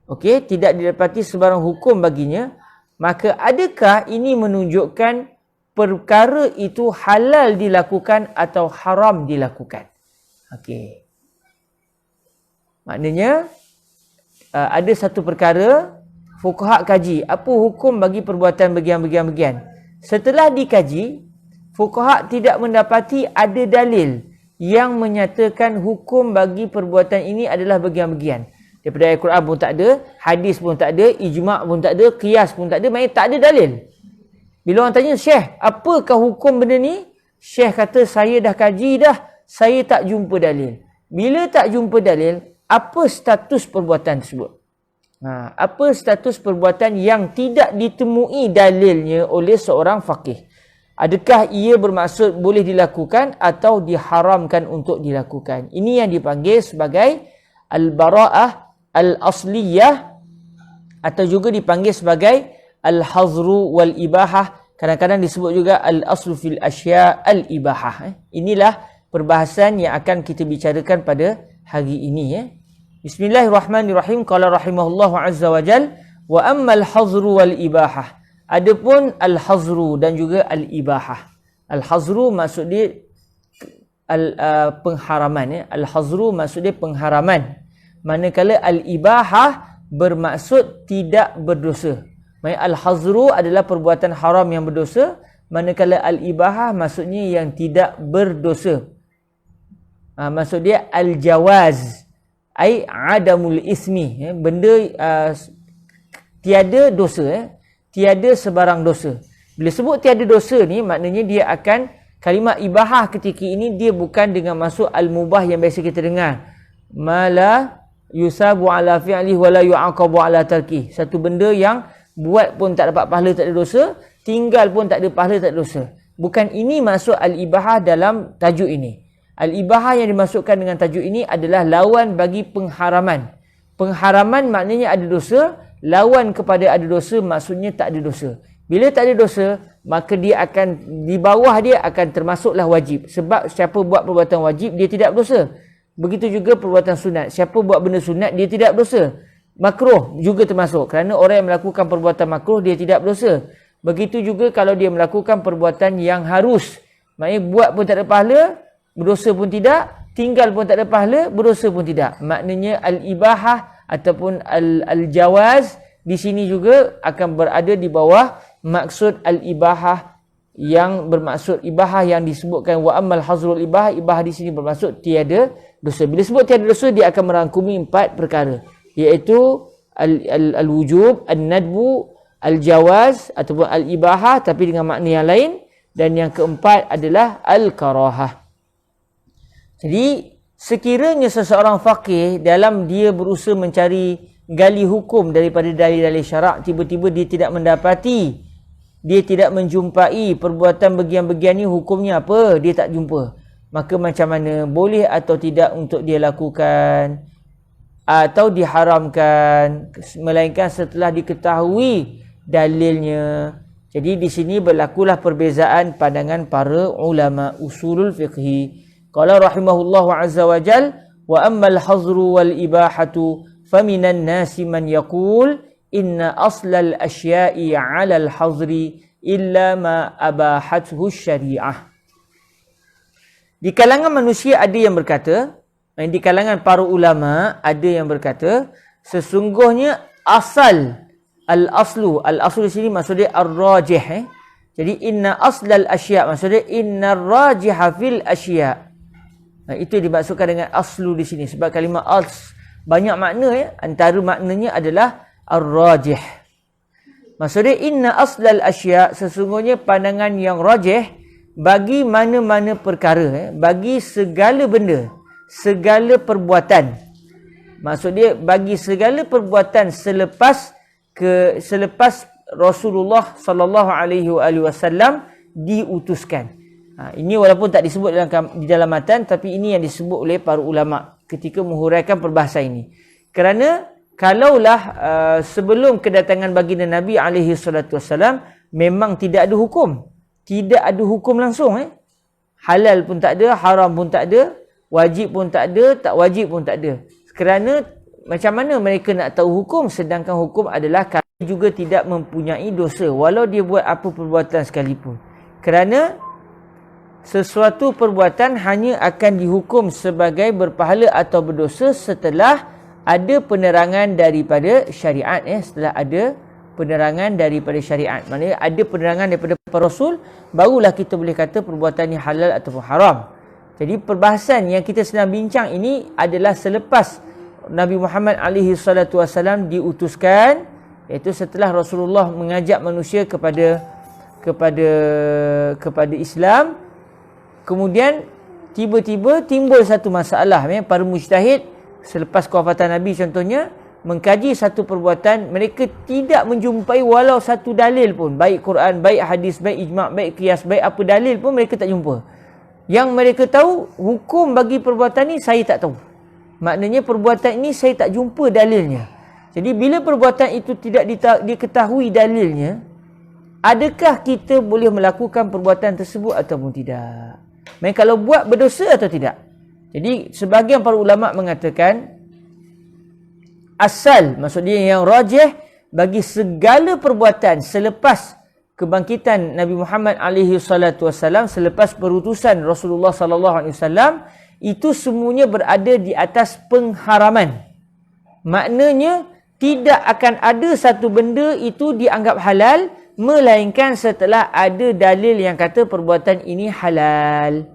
Okey, tidak didapati sebarang hukum baginya, maka adakah ini menunjukkan perkara itu halal dilakukan atau haram dilakukan? Okey. Maknanya ada satu perkara, fuqaha kaji apa hukum bagi perbuatan bagian-bagian. Setelah dikaji, fuqaha tidak mendapati ada dalil yang menyatakan hukum bagi perbuatan ini adalah bagian-bagian. Daripada ayat Quran pun tak ada, hadis pun tak ada, ijma' pun tak ada, qiyas pun tak ada, maknanya tak ada dalil. Bila orang tanya, Syekh, apakah hukum benda ni? Syekh kata, saya dah kaji dah, saya tak jumpa dalil. Bila tak jumpa dalil, apa status perbuatan tersebut? Apa status perbuatan yang tidak ditemui dalilnya oleh seorang faqih? Adakah ia bermaksud boleh dilakukan atau diharamkan untuk dilakukan? Ini yang dipanggil sebagai al-bara'ah al-asliyah atau juga dipanggil sebagai al-hazru wal-ibahah. Kadang-kadang disebut juga al-aslu fil asya' al-ibahah. Inilah perbahasan yang akan kita bicarakan pada hari ini. Bismillahirrahmanirrahim. Qala rahimahullahu azza wa jal, wa ammal hazru wal-ibahah. Adapun al-hazru dan juga al-ibahah. Al-hazru maksud dia pengharaman. Al-hazru maksud dia pengharaman. Manakala al-ibahah bermaksud tidak berdosa. Al-hazru adalah perbuatan haram yang berdosa. Manakala al-ibahah maksudnya yang tidak berdosa. Maksud dia al-jawaz. Ai adamul ismi. Benda tiada dosa. Tiada sebarang dosa. Bila sebut tiada dosa ni, maknanya dia akan, kalimah ibahah ketika ini dia bukan dengan masuk al-mubah yang biasa kita dengar. Mala yusabu ala fi'lih wala yu'aqabu ala tarkih. Satu benda yang buat pun tak dapat pahala, tak ada dosa. Tinggal pun tak ada pahala, tak ada dosa. Bukan ini maksud al-ibahah dalam tajuk ini. Al-ibahah yang dimasukkan dengan tajuk ini adalah lawan bagi pengharaman. Pengharaman maknanya ada dosa. Lawan kepada ada dosa maksudnya tak ada dosa. Bila tak ada dosa, maka dia akan, di bawah dia akan termasuklah wajib. Sebab siapa buat perbuatan wajib, dia tidak berdosa. Begitu juga perbuatan sunat. Siapa buat benda sunat, dia tidak berdosa. Makruh juga termasuk. Kerana orang yang melakukan perbuatan makruh, dia tidak berdosa. Begitu juga kalau dia melakukan perbuatan yang harus. Maknanya buat pun tak ada pahala, berdosa pun tidak. Tinggal pun tak ada pahala, berdosa pun tidak. Maknanya al-ibahah ataupun al-jawaz di sini juga akan berada di bawah maksud al-ibahah yang bermaksud ibahah yang disebutkan wa ammal hazrul ibahah. Ibahah di sini bermaksud tiada dosa. Bila sebut tiada dosa, dia akan merangkumi 4 perkara, iaitu al-wujub, al-nadbu, al-jawaz ataupun al-ibahah tapi dengan makna yang lain, dan yang keempat adalah al-karahah. Jadi sekiranya seseorang faqih dalam dia berusaha mencari gali hukum daripada dalil-dalil syarak, tiba-tiba dia tidak mendapati, dia tidak menjumpai perbuatan bagian-bagian ni hukumnya apa, dia tak jumpa. Maka macam mana, boleh atau tidak untuk dia lakukan atau diharamkan, melainkan setelah diketahui dalilnya. Jadi di sini berlakulah perbezaan pandangan para ulama usulul fiqhi. Qala rahimahullahu azza wa jal, wa ammal hazru wal ibahatu faminan nasi man yaqul inna aslal asya'i 'ala al hazri illa ma abahathu syari'ah. Di kalangan manusia ada yang berkata, di kalangan para ulama ada yang berkata, sesungguhnya asal al-aslu di sini maksudnya ar-rajih. Jadi inna aslal asya' maksudnya inna ar-rajiha fil asya'. Itu dimaksudkan dengan aslu di sini. Sebab kalimah as banyak makna. Antara maknanya adalah ar-rajih. Maksudnya inna aslal asya', sesungguhnya pandangan yang rajih bagi mana-mana perkara, bagi segala benda, segala perbuatan. Maksudnya bagi segala perbuatan selepas Rasulullah sallallahu alaihi wasallam diutuskan. Ini walaupun tak disebut di dalam matan, tapi ini yang disebut oleh para ulama ketika menghuraikan perbahasan ini. Kerana kalaulah sebelum kedatangan baginda Nabi alaihi salatu wasallam memang tidak ada hukum. Tidak ada hukum langsung. Halal pun tak ada, haram pun tak ada, wajib pun tak ada, tak wajib pun tak ada. Kerana macam mana mereka nak tahu hukum, sedangkan hukum adalah kami juga tidak mempunyai dosa walau dia buat apa perbuatan sekalipun. Kerana sesuatu perbuatan hanya akan dihukum sebagai berpahala atau berdosa setelah ada penerangan daripada syariat. Setelah ada penerangan daripada syariat, maknanya ada penerangan daripada para rasul, barulah kita boleh kata perbuatan ini halal ataupun haram. Jadi perbahasan yang kita sedang bincang ini adalah selepas Nabi Muhammad alaihi salatu wasallam diutuskan, iaitu setelah Rasulullah mengajak manusia kepada Islam. Kemudian tiba-tiba timbul satu masalah. Para mujtahid selepas kewafatan Nabi contohnya, mengkaji satu perbuatan, mereka tidak menjumpai walau satu dalil pun. Baik Quran, baik hadis, baik ijma', baik qiyas, baik apa dalil pun mereka tak jumpa. Yang mereka tahu, hukum bagi perbuatan ni saya tak tahu. Maknanya perbuatan ini saya tak jumpa dalilnya. Jadi bila perbuatan itu tidak diketahui dalilnya, adakah kita boleh melakukan perbuatan tersebut ataupun tidak? Mereka kalau buat berdosa atau tidak? Jadi sebahagian para ulama mengatakan asal, maksudnya yang rajih bagi segala perbuatan selepas kebangkitan Nabi Muhammad alaihi salatu wasallam, selepas perutusan Rasulullah sallallahu alaihi wasallam, itu semuanya berada di atas pengharaman. Maknanya tidak akan ada satu benda itu dianggap halal melainkan setelah ada dalil yang kata perbuatan ini halal.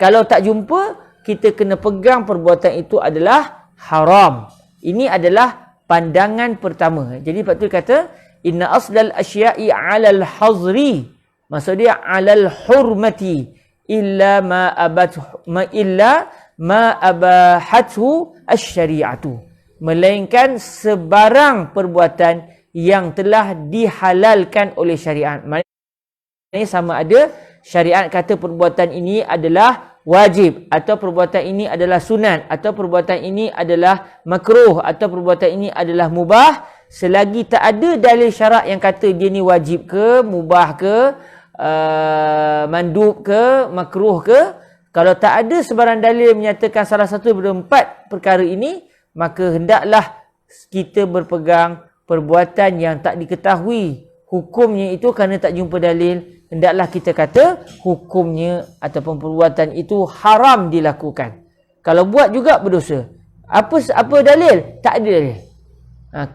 Kalau tak jumpa, kita kena pegang perbuatan itu adalah haram. Ini adalah pandangan pertama. Jadi Pak Tu kata, inna aslal asya'i 'alal hazri. Maksud dia 'alal hurmati illa ma abahathu asy-syari'atu. Melainkan sebarang perbuatan yang telah dihalalkan oleh syariat. Maksudnya sama ada syariat kata perbuatan ini adalah wajib, atau perbuatan ini adalah sunat, atau perbuatan ini adalah makruh, atau perbuatan ini adalah mubah, selagi tak ada dalil syarak yang kata dia ni wajib ke, mubah ke, mandub ke, makruh ke, kalau tak ada sebarang dalil menyatakan salah satu daripada 4 perkara ini, maka hendaklah kita berpegang perbuatan yang tak diketahui hukumnya itu kerana tak jumpa dalil. Hendaklah kita kata hukumnya ataupun perbuatan itu haram dilakukan. Kalau buat juga berdosa. Apa dalil? Tak ada dalil.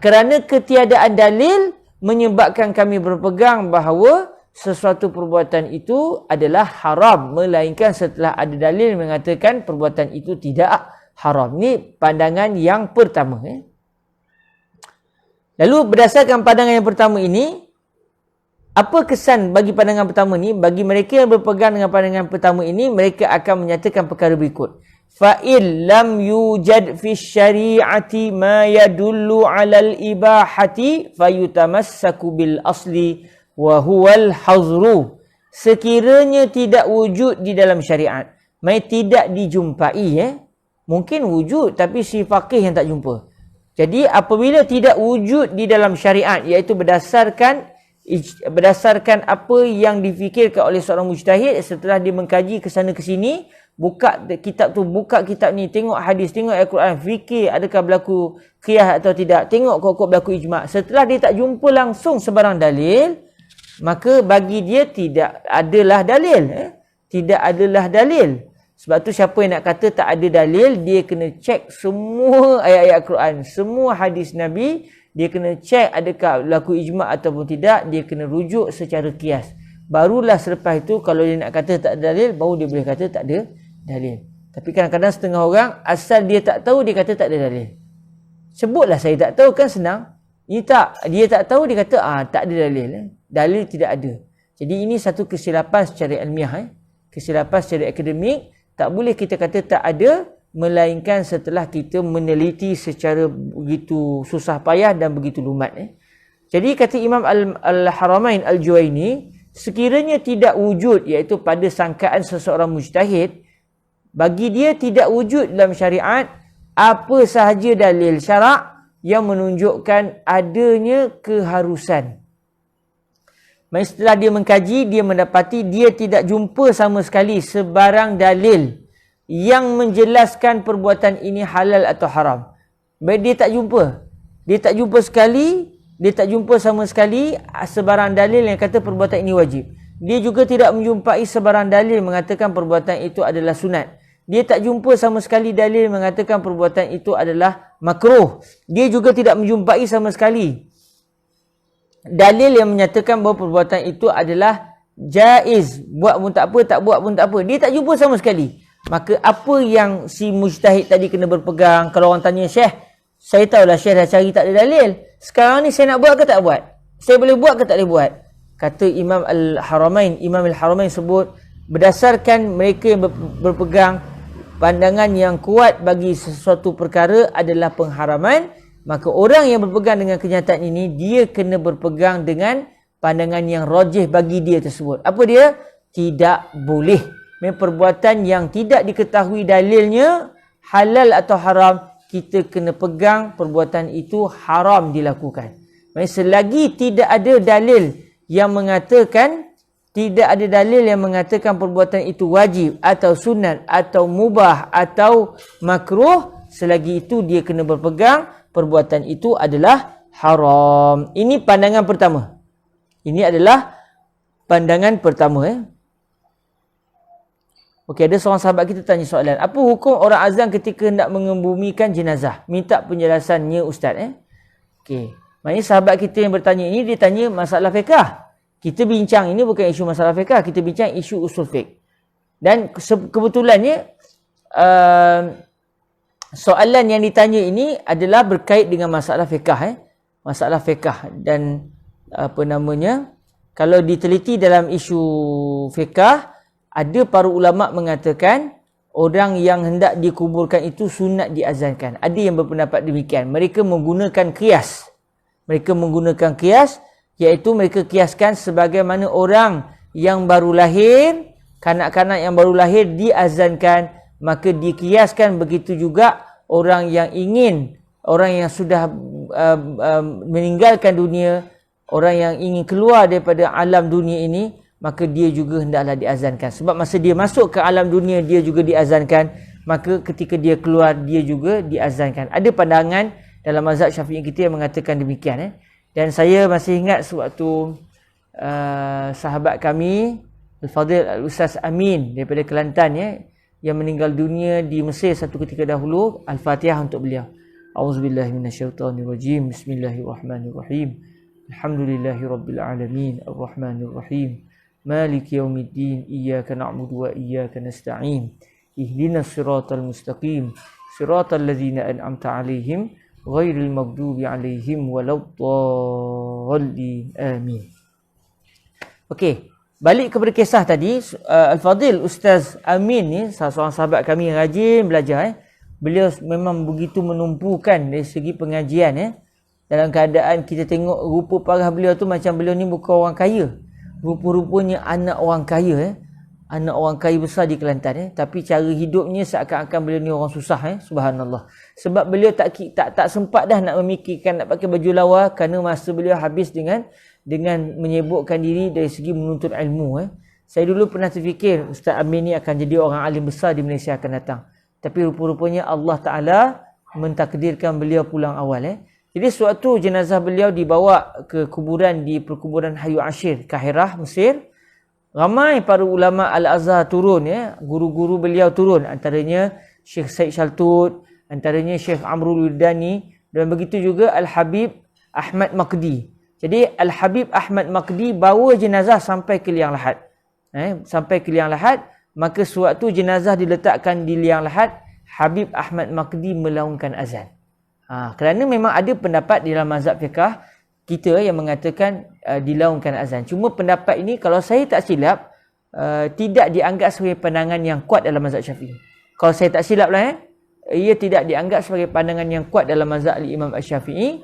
Kerana ketiadaan dalil menyebabkan kami berpegang bahawa sesuatu perbuatan itu adalah haram, melainkan setelah ada dalil mengatakan perbuatan itu tidak haram. Ini pandangan yang pertama. Lalu berdasarkan pandangan yang pertama ini, apa kesan bagi pandangan pertama ni? Bagi mereka yang berpegang dengan pandangan pertama ini, mereka akan menyatakan perkara berikut. Fa'il lam yujad fi syari'ati ma yadullu 'alal ibahati fayutamassaku bil asli wa huwal hazru. Sekiranya tidak wujud di dalam syariat, tidak dijumpai, mungkin wujud tapi si faqih yang tak jumpa. Jadi apabila tidak wujud di dalam syariat, iaitu berdasarkan apa yang difikirkan oleh seorang mujtahid setelah dia mengkaji ke sana ke sini, buka kitab ni, tengok hadis, tengok Al-Quran, fikir adakah berlaku qiyas atau tidak, tengok kok berlaku ijma'. Setelah dia tak jumpa langsung sebarang dalil, maka bagi dia tidak adalah dalil. Tidak adalah dalil. Sebab tu siapa yang nak kata tak ada dalil, dia kena cek semua ayat-ayat Al-Quran, semua hadis Nabi. Dia kena cek adakah berlaku ijma' ataupun tidak. Dia kena rujuk secara qiyas. Barulah selepas itu kalau dia nak kata tak ada dalil, baru dia boleh kata tak ada dalil. Tapi kadang-kadang setengah orang asal dia tak tahu, dia kata tak ada dalil. Sebutlah saya tak tahu, kan senang. Ini tak, dia tak tahu, dia kata tak ada dalil. Dalil tidak ada. Jadi ini satu kesilapan secara ilmiah. Kesilapan secara akademik. Tak boleh kita kata tak ada, melainkan setelah kita meneliti secara begitu susah payah dan begitu lumat. Jadi kata Imam Al-Haramain Al-Juwaini, sekiranya tidak wujud, iaitu pada sangkaan seseorang mujtahid, bagi dia tidak wujud dalam syariat apa sahaja dalil syarak yang menunjukkan adanya keharusan. Setelah dia mengkaji, dia mendapati dia tidak jumpa sama sekali sebarang dalil yang menjelaskan perbuatan ini halal atau haram. Baik, dia tak jumpa. Dia tak jumpa sekali, dia tak jumpa sama sekali sebarang dalil yang kata perbuatan ini wajib. Dia juga tidak menjumpai sebarang dalil mengatakan perbuatan itu adalah sunat. Dia tak jumpa sama sekali dalil mengatakan perbuatan itu adalah makruh. Dia juga tidak menjumpai sama sekali dalil yang menyatakan bahawa perbuatan itu adalah jaiz. Buat pun tak apa, tak buat pun tak apa. Dia tak jumpa sama sekali. Maka apa yang si mujtahid tadi kena berpegang? Kalau orang tanya, Syekh, saya tahulah Syekh dah cari tak ada dalil. Sekarang ni saya nak buat ke tak buat? Saya boleh buat ke tak boleh buat? Kata Imam Al-Haramain, Imam Al-Haramain sebut, berdasarkan mereka yang berpegang pandangan yang kuat bagi sesuatu perkara adalah pengharaman, maka orang yang berpegang dengan kenyataan ini, dia kena berpegang dengan pandangan yang rajih bagi dia tersebut. Apa dia? Tidak boleh. Perbuatan yang tidak diketahui dalilnya halal atau haram, kita kena pegang perbuatan itu haram dilakukan. Maksudnya selagi tidak ada dalil yang mengatakan, perbuatan itu wajib atau sunat atau mubah atau makruh, selagi itu dia kena berpegang perbuatan itu adalah haram. Ini pandangan pertama. Ini adalah pandangan pertama. Okey, ada seorang sahabat kita tanya soalan. Apa hukum orang azan ketika hendak mengebumikan jenazah? Minta penjelasannya Ustaz. Okey. Maknanya sahabat kita yang bertanya ini, dia tanya masalah fiqh. Kita bincang ini bukan isu masalah fiqh, kita bincang isu usul fiqh. Dan kebetulannya soalan yang ditanya ini adalah berkait dengan masalah fiqh. Masalah fiqh. Dan kalau diteliti dalam isu fiqh, ada para ulama mengatakan orang yang hendak dikuburkan itu sunat diazankan. Ada yang berpendapat demikian. Mereka menggunakan qiyas. Iaitu mereka kiaskan sebagaimana orang yang baru lahir, kanak-kanak yang baru lahir diazankan, maka dikiaskan begitu juga orang yang sudah meninggalkan dunia, orang yang ingin keluar daripada alam dunia ini, maka dia juga hendaklah diazankan. Sebab masa dia masuk ke alam dunia, dia juga diazankan. Maka ketika dia keluar, dia juga diazankan. Ada pandangan dalam mazhab Syafi'i kita yang mengatakan demikian. Dan saya masih ingat sewaktu sahabat kami, Al-Fadhil Al-Ustaz Amin daripada Kelantan, yang meninggal dunia di Mesir satu ketika dahulu. Al-Fatihah untuk beliau. A'udzubillahi minasyaitonirrajim. Bismillahirrahmanirrahim. Alhamdulillahirabbil alamin. Arrahmanirrahim. Maliki yaumiddin, iyyaka na'budu wa iyyaka nasta'in. Ihdinas siratal mustaqim, siratal ladzina an'amta 'alaihim ghairil maghdubi 'alaihim waladdallin. Amin. Okey, balik kepada kisah tadi. Al-Fadhil Ustaz Amin ni seorang sahabat kami yang rajin belajar. Beliau memang begitu menumpukan dari segi pengajian. Dalam keadaan kita tengok rupa parah beliau tu macam beliau ni bukan orang kaya. Rupa-rupanya anak orang kaya. Anak orang kaya besar di Kelantan. Tapi cara hidupnya seakan-akan beliau ni orang susah. Subhanallah. Sebab beliau tak sempat dah nak memikirkan nak pakai baju lawa, kerana masa beliau habis dengan menyibukkan diri dari segi menuntut ilmu. Saya dulu pernah terfikir Ustaz Amin ni akan jadi orang alim besar di Malaysia akan datang. Tapi rupa-rupanya Allah Ta'ala mentakdirkan beliau pulang awal. Jadi suatu jenazah beliau dibawa ke kuburan di perkuburan Hayu Ashir, Kahirah, Mesir. Ramai para ulama Al-Azhar turun, guru-guru beliau turun. Antaranya Syekh Said Shaltut, antaranya Syekh Amrul Wildani, dan begitu juga Al-Habib Ahmad Maqdi. Jadi Al-Habib Ahmad Maqdi bawa jenazah sampai ke liang lahat. Sampai ke liang lahat, maka sewaktu jenazah diletakkan di liang lahat, Habib Ahmad Maqdi melaungkan azan. Kerana memang ada pendapat di dalam mazhab fiqh kita yang mengatakan dilaungkan azan. Cuma pendapat ini kalau saya tak silap tidak dianggap sebagai pandangan yang kuat dalam mazhab Syafi'i. Kalau saya tak silap lah, ia tidak dianggap sebagai pandangan yang kuat dalam mazhab Imam Asy-Syafi'i.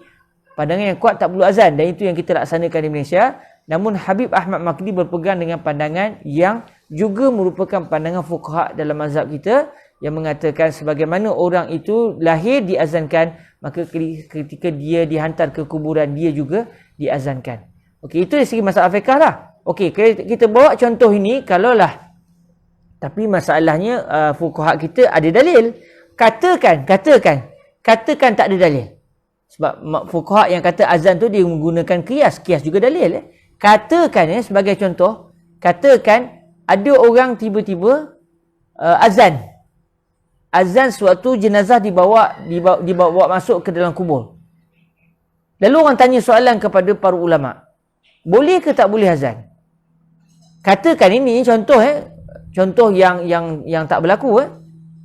Pandangan yang kuat tak perlu azan, dan itu yang kita laksanakan di Malaysia. Namun Habib Ahmad Maqdi berpegang dengan pandangan yang juga merupakan pandangan fuqaha dalam mazhab kita, yang mengatakan sebagaimana orang itu lahir diazankan, maka ketika dia dihantar ke kuburan, dia juga diazankan. Okey, itu dari segi masalah fiqh lah. Okey, kita bawa contoh ini, kalaulah, tapi masalahnya fuqaha kita ada dalil. Katakan tak ada dalil. Sebab fuqaha yang kata azan tu dia menggunakan qiyas juga dalil. Katakan sebagai contoh, katakan ada orang tiba-tiba azan suatu jenazah dibawa masuk ke dalam kubur. Lalu orang tanya soalan kepada para ulama, boleh ke tak boleh azan? Katakan ini contoh contoh yang tak berlaku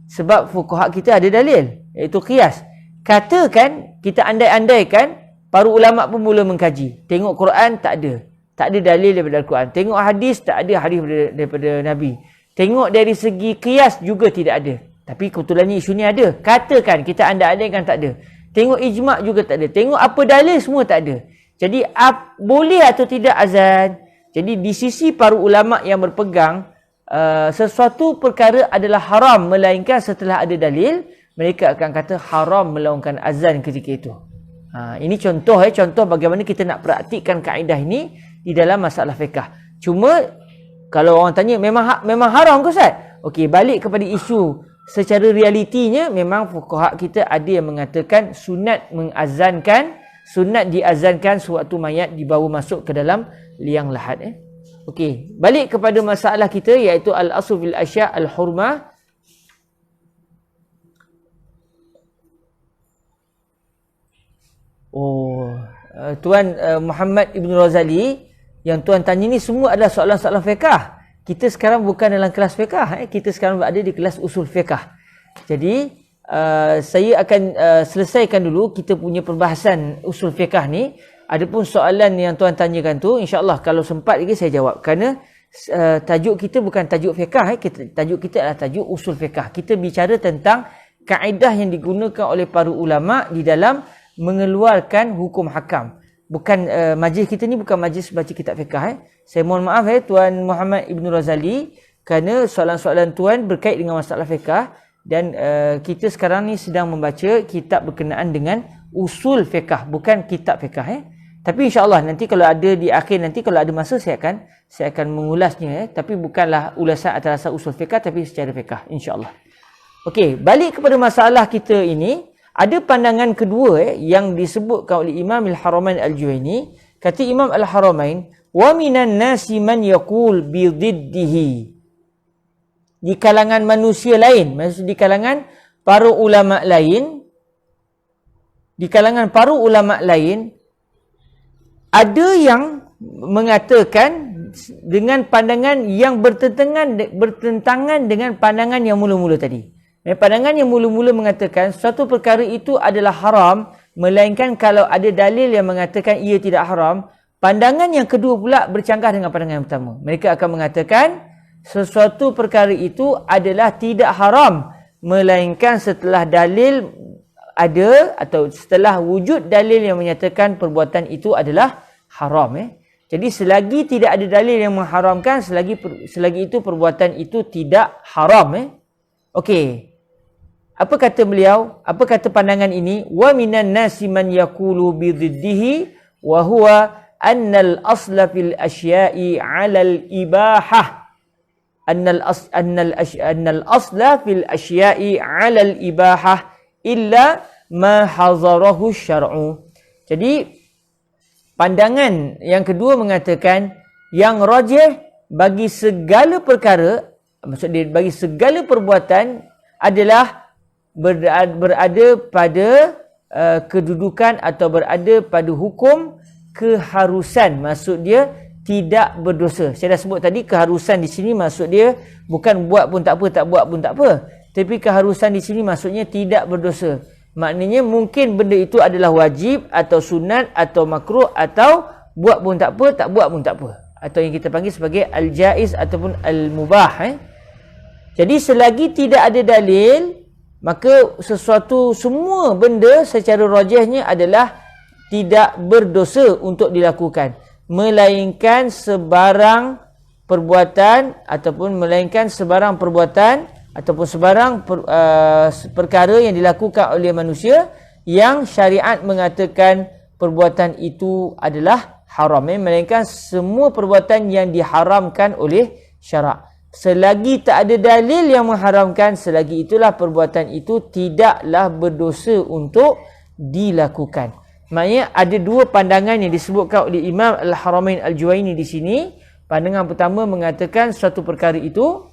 sebab fuqaha kita ada dalil, iaitu qiyas. Katakan kita andai-andaikan para ulama pun mula mengkaji, tengok Quran tak ada, tak ada dalil daripada Al-Quran. Tengok hadis, tak ada hadis daripada Nabi. Tengok dari segi qiyas juga tidak ada. Tapi kebetulannya isu ni ada. Katakan kita anda-andaikan tak ada. Tengok ijma' juga tak ada. Tengok apa dalil semua tak ada. Jadi boleh atau tidak azan? Jadi di sisi para ulama yang berpegang sesuatu perkara adalah haram melainkan setelah ada dalil, mereka akan kata haram melakukan azan ketika itu. Ini contoh contoh bagaimana kita nak praktikkan kaedah ini di dalam masalah fiqh. Cuma kalau orang tanya memang haram ke Ustaz? Okey, balik kepada isu secara realitinya, memang fuqaha kita ada yang mengatakan sunat mengazankan, sunat diazankan sewaktu mayat dibawa masuk ke dalam liang lahat. Okey, balik kepada masalah kita iaitu al-asl fil asya' al-hurmah. Tuan Muhammad Ibn Razali yang tuan tanya ni semua adalah soalan-soalan fiqh. Kita sekarang bukan dalam kelas fiqh, kita sekarang berada di kelas usul fiqh. Jadi saya akan selesaikan dulu kita punya perbahasan usul fiqh ni. Adapun soalan yang tuan tanyakan tu, insya-Allah kalau sempat lagi saya jawab. Kerana tajuk kita bukan tajuk fiqh, tajuk kita adalah tajuk usul fiqh. Kita bicara tentang kaedah yang digunakan oleh para ulama di dalam mengeluarkan hukum hakam. Bukan majlis kita ni bukan majlis baca kitab fiqh. Saya mohon maaf Tuan Muhammad Ibn Razali, kerana soalan-soalan tuan berkait dengan masalah fiqh dan kita sekarang ni sedang membaca kitab berkenaan dengan usul fiqh, bukan kitab fiqh. Tapi insya-Allah nanti kalau ada di akhir, nanti kalau ada masa saya akan mengulasnya, tapi bukanlah ulasan atas usul fiqh tapi secara fiqh insya-Allah. Okey, balik kepada masalah kita ini. Ada pandangan kedua yang disebutkan oleh Imam Al-Haramain Al-Juwaini. Kata Imam Al-Haramain, wa minan nasi man yaqul bi dhiddihi. Di kalangan manusia lain, maksud di kalangan para ulama lain, ada yang mengatakan dengan pandangan yang bertentangan dengan pandangan yang mula-mula tadi. Pandangan yang mula-mula mengatakan suatu perkara itu adalah haram, melainkan kalau ada dalil yang mengatakan ia tidak haram. Pandangan yang kedua pula bercanggah dengan pandangan yang pertama. Mereka akan mengatakan sesuatu perkara itu adalah tidak haram, melainkan setelah dalil ada atau setelah wujud dalil yang menyatakan perbuatan itu adalah haram. Jadi selagi tidak ada dalil yang mengharamkan, selagi itu perbuatan itu tidak haram. Okey. Apa kata beliau? Apa kata pandangan ini? Wa minan nasi man yaqulu bi dhiddihi wa huwa anna al-asla fil asya'i 'ala al-ibahah. Anna al-asla fil asya'i 'ala al-ibahah illa ma hazarahu syar'u. Jadi pandangan yang kedua mengatakan yang rajih bagi segala perkara, maksud dia bagi segala perbuatan adalah berada pada kedudukan atau berada pada hukum keharusan. Maksud dia tidak berdosa. Saya dah sebut tadi keharusan di sini maksud dia bukan buat pun tak apa, tak buat pun tak apa. Tapi keharusan di sini maksudnya tidak berdosa. Maknanya mungkin benda itu adalah wajib atau sunat atau makruh atau buat pun tak apa, tak buat pun tak apa. Atau yang kita panggil sebagai al-jaiz ataupun al-mubah. Jadi selagi tidak ada dalil, maka sesuatu semua benda secara rajihnya adalah tidak berdosa untuk dilakukan, melainkan sebarang perbuatan ataupun perkara yang dilakukan oleh manusia yang syariat mengatakan perbuatan itu adalah haram, melainkan semua perbuatan yang diharamkan oleh syarak. Selagi tak ada dalil yang mengharamkan, selagi itulah perbuatan itu tidaklah berdosa untuk dilakukan. Maknanya ada dua pandangan yang disebutkan oleh Imam Al-Haramain Al-Juwaini di sini. Pandangan pertama mengatakan suatu perkara itu,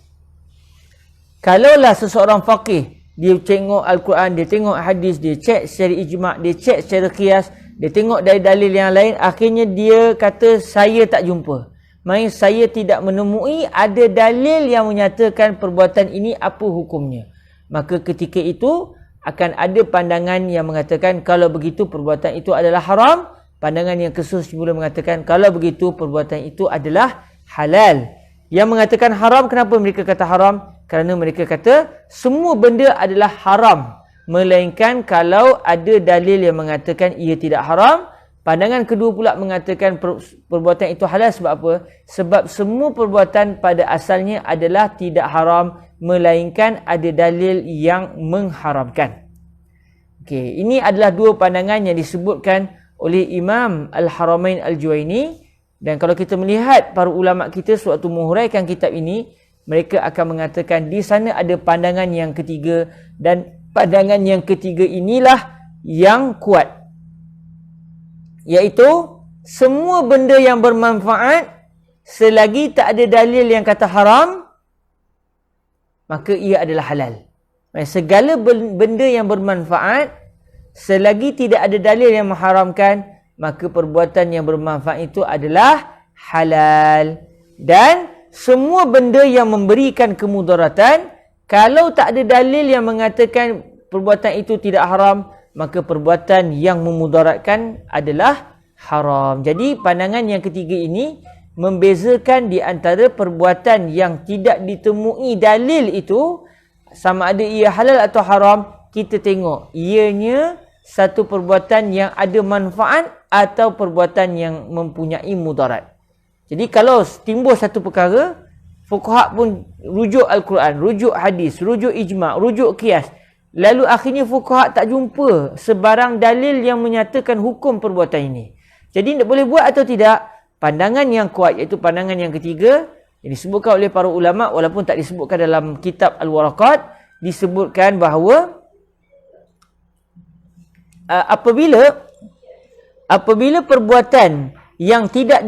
kalaulah seseorang faqih, dia tengok Al-Quran, dia tengok hadis, dia cek secara ijma', dia cek secara qiyas, dia tengok dari dalil yang lain, akhirnya dia kata saya tak jumpa. Maksudnya saya tidak menemui ada dalil yang menyatakan perbuatan ini apa hukumnya. Maka ketika itu akan ada pandangan yang mengatakan kalau begitu perbuatan itu adalah haram. Pandangan yang ke-10 mengatakan kalau begitu perbuatan itu adalah halal. Yang mengatakan haram, kenapa mereka kata haram? Kerana mereka kata semua benda adalah haram, melainkan kalau ada dalil yang mengatakan ia tidak haram. Pandangan kedua pula mengatakan perbuatan itu halal. Sebab apa? Sebab semua perbuatan pada asalnya adalah tidak haram, melainkan ada dalil yang mengharamkan. Okey, ini adalah dua pandangan yang disebutkan oleh Imam Al-Haramain Al-Juwaini. Dan kalau kita melihat para ulama kita sewaktu menghuraikan kitab ini, mereka akan mengatakan di sana ada pandangan yang ketiga, dan pandangan yang ketiga inilah yang kuat, iaitu semua benda yang bermanfaat selagi tak ada dalil yang kata haram, maka ia adalah halal. Segala benda yang bermanfaat selagi tidak ada dalil yang mengharamkan, maka perbuatan yang bermanfaat itu adalah halal. Dan semua benda yang memberikan kemudaratan, kalau tak ada dalil yang mengatakan perbuatan itu tidak haram, maka perbuatan yang memudaratkan adalah haram. Jadi pandangan yang ketiga ini membezakan di antara perbuatan yang tidak ditemui dalil itu, sama ada ia halal atau haram. Kita tengok ianya satu perbuatan yang ada manfaat atau perbuatan yang mempunyai mudarat. Jadi kalau timbul satu perkara, fuqaha pun rujuk Al-Quran, rujuk hadis, rujuk ijma', rujuk qiyas, lalu akhirnya fuqaha tak jumpa sebarang dalil yang menyatakan hukum perbuatan ini. Jadi boleh buat atau tidak? Pandangan yang kuat, iaitu pandangan yang ketiga yang disebutkan oleh para ulama, walaupun tak disebutkan dalam kitab Al-Waraqat, disebutkan bahawa apabila perbuatan yang tidak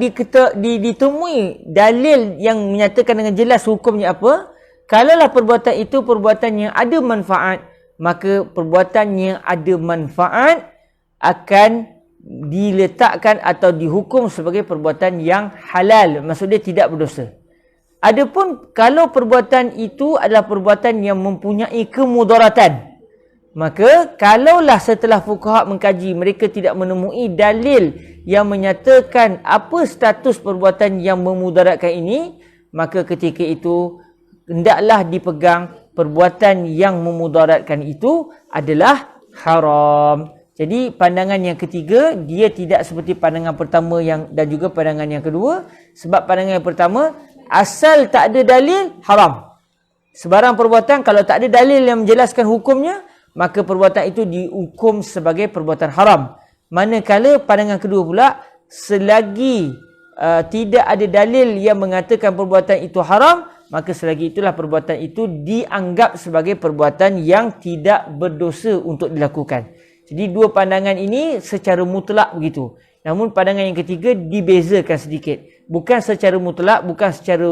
ditemui dalil yang menyatakan dengan jelas hukumnya apa, kalaulah perbuatan itu perbuatan yang ada manfaat, maka perbuatan yang ada manfaat akan diletakkan atau dihukum sebagai perbuatan yang halal, maksudnya tidak berdosa. Adapun kalau perbuatan itu adalah perbuatan yang mempunyai kemudaratan, maka kalaulah setelah fuqaha mengkaji mereka tidak menemui dalil yang menyatakan apa status perbuatan yang memudaratkan ini, maka ketika itu hendaklah dipegang perbuatan yang memudaratkan itu adalah haram. Jadi pandangan yang ketiga dia tidak seperti pandangan pertama dan juga pandangan yang kedua. Sebab pandangan yang pertama, asal tak ada dalil, haram. Sebarang perbuatan kalau tak ada dalil yang menjelaskan hukumnya, maka perbuatan itu dihukum sebagai perbuatan haram. Manakala pandangan kedua pula, selagi tidak ada dalil yang mengatakan perbuatan itu haram, maka selagi itulah perbuatan itu dianggap sebagai perbuatan yang tidak berdosa untuk dilakukan. Jadi dua pandangan ini secara mutlak begitu. Namun pandangan yang ketiga dibezakan sedikit. Bukan secara mutlak, bukan secara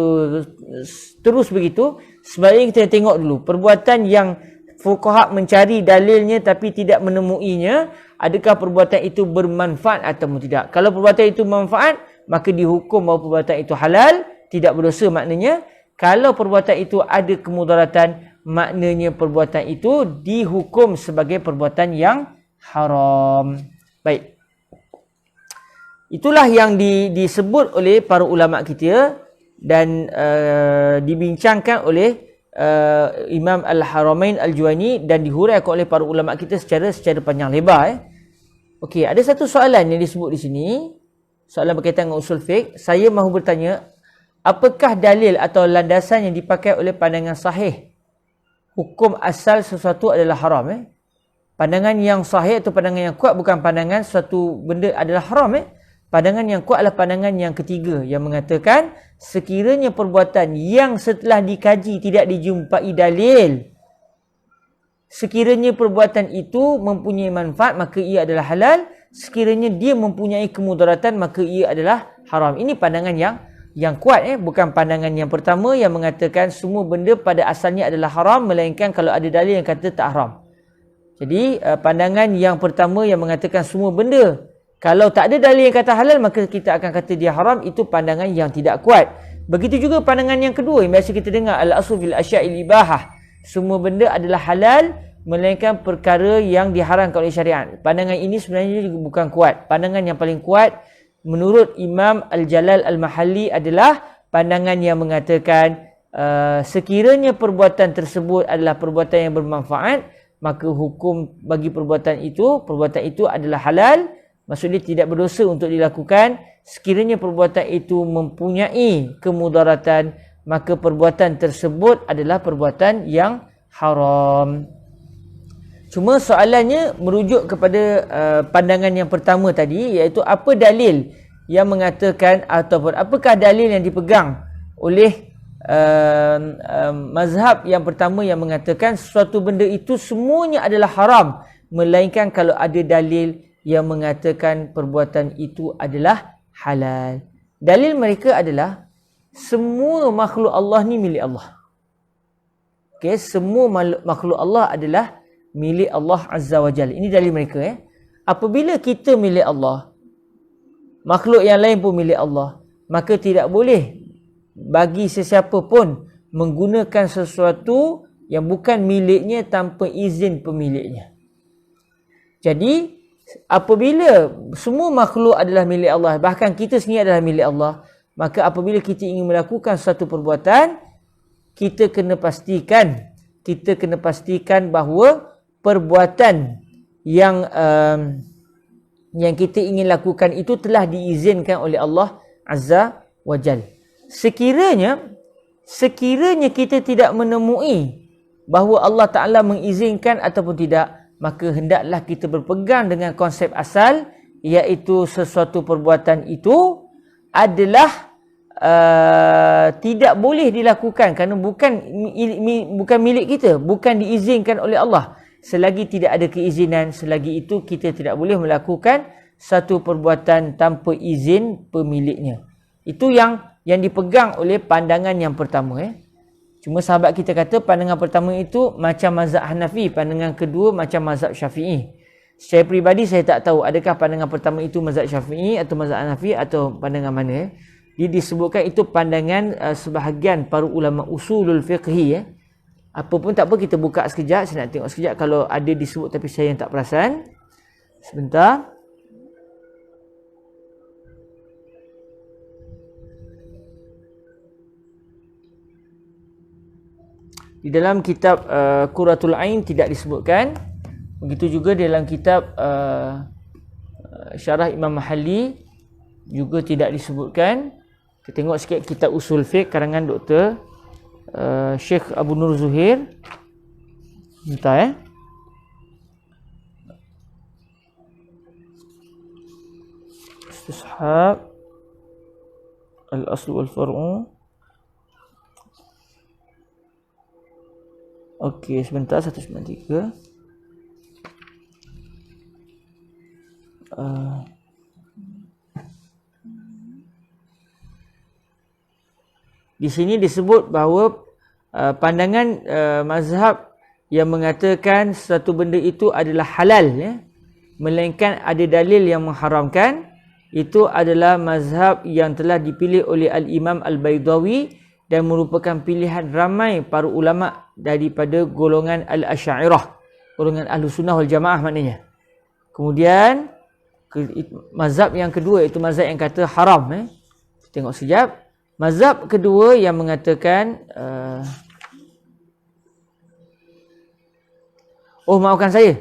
terus begitu. Sebaliknya kita tengok dulu perbuatan yang fuqaha mencari dalilnya tapi tidak menemuinya, adakah perbuatan itu bermanfaat atau tidak. Kalau perbuatan itu bermanfaat, maka dihukum bahawa perbuatan itu halal, tidak berdosa maknanya. Kalau perbuatan itu ada kemudaratan, maknanya perbuatan itu dihukum sebagai perbuatan yang haram. Baik. Itulah yang disebut oleh para ulama kita dan dibincangkan oleh Imam Al-Haramain Al-Juwaini dan dihuraikan oleh para ulama kita secara panjang lebar. Okey, ada satu soalan yang disebut di sini. Soalan berkaitan dengan usul fiqh. Saya mahu bertanya, apakah dalil atau landasan yang dipakai oleh pandangan sahih hukum asal sesuatu adalah haram? Pandangan yang sahih atau pandangan yang kuat bukan pandangan suatu benda adalah haram. Pandangan yang kuat adalah pandangan yang ketiga yang mengatakan sekiranya perbuatan yang setelah dikaji tidak dijumpai dalil, sekiranya perbuatan itu mempunyai manfaat, maka ia adalah halal. Sekiranya dia mempunyai kemudaratan, maka ia adalah haram. Ini pandangan yang kuat, bukan pandangan yang pertama yang mengatakan semua benda pada asalnya adalah haram, melainkan kalau ada dalil yang kata tak haram. Jadi pandangan yang pertama yang mengatakan semua benda kalau tak ada dalil yang kata halal, maka kita akan kata dia haram, itu pandangan yang tidak kuat. Begitu juga pandangan yang kedua yang biasa kita dengar, al-aslu fil asya'il ibahah. Semua benda adalah halal melainkan perkara yang diharamkan oleh syariat. Pandangan ini sebenarnya juga bukan kuat. Pandangan yang paling kuat menurut Imam Al-Jalal Al-Mahalli adalah pandangan yang mengatakan sekiranya perbuatan tersebut adalah perbuatan yang bermanfaat, maka hukum bagi perbuatan itu adalah halal. Maksudnya tidak berdosa untuk dilakukan. Sekiranya perbuatan itu mempunyai kemudaratan, maka perbuatan tersebut adalah perbuatan yang haram. Cuma soalannya merujuk kepada pandangan yang pertama tadi, iaitu apa dalil yang mengatakan ataupun apakah dalil yang dipegang oleh mazhab yang pertama yang mengatakan sesuatu benda itu semuanya adalah haram, melainkan kalau ada dalil yang mengatakan perbuatan itu adalah halal. Dalil mereka adalah semua makhluk Allah ni milik Allah. Okey, semua makhluk Allah adalah milik Allah Azza wa Jalla. Ini dalil mereka. Apabila kita milik Allah, makhluk yang lain pun milik Allah, maka tidak boleh bagi sesiapa pun menggunakan sesuatu yang bukan miliknya tanpa izin pemiliknya. Jadi, apabila semua makhluk adalah milik Allah, bahkan kita sendiri adalah milik Allah, maka apabila kita ingin melakukan satu perbuatan, kita kena pastikan bahawa perbuatan yang kita ingin lakukan itu telah diizinkan oleh Allah Azza wa Jal. Sekiranya kita tidak menemui bahawa Allah Ta'ala mengizinkan ataupun tidak, maka hendaklah kita berpegang dengan konsep asal, iaitu sesuatu perbuatan itu adalah tidak boleh dilakukan kerana bukan milik kita, bukan diizinkan oleh Allah. Selagi tidak ada keizinan, selagi itu kita tidak boleh melakukan satu perbuatan tanpa izin pemiliknya. Itu yang dipegang oleh pandangan yang pertama. Cuma sahabat kita kata pandangan pertama itu macam mazhab Hanafi, pandangan kedua macam mazhab Syafi'i. Secara peribadi saya tak tahu adakah pandangan pertama itu mazhab Syafi'i atau mazhab Hanafi atau pandangan mana. Dia disebutkan itu pandangan sebahagian para ulama usulul fiqhi. Apa pun tak apa, kita buka sekejap, saya nak tengok sekejap kalau ada disebut tapi saya yang tak perasan. Sebentar. Di dalam kitab Qurratul Ain tidak disebutkan. Begitu juga dalam kitab Syarah Imam Mahalli juga tidak disebutkan. Kita tengok sikit kitab Usul Fiqh karangan Dr. Syekh Abu Nur Zuhair. Bentar Istishab Al-Aslu Wal-Far'u. Okey, sebentar, 193. Di sini disebut bahawa pandangan mazhab yang mengatakan satu benda itu adalah halal, melainkan ada dalil yang mengharamkan, itu adalah mazhab yang telah dipilih oleh Al-Imam Al-Baydawi dan merupakan pilihan ramai para ulama daripada golongan Al-Asy'ariyah, golongan Ahlus Sunnah wal Jamaah maknanya. Kemudian mazhab yang kedua iaitu mazhab yang kata haram. Tengok sekejap. Mazhab kedua yang mengatakan maafkan saya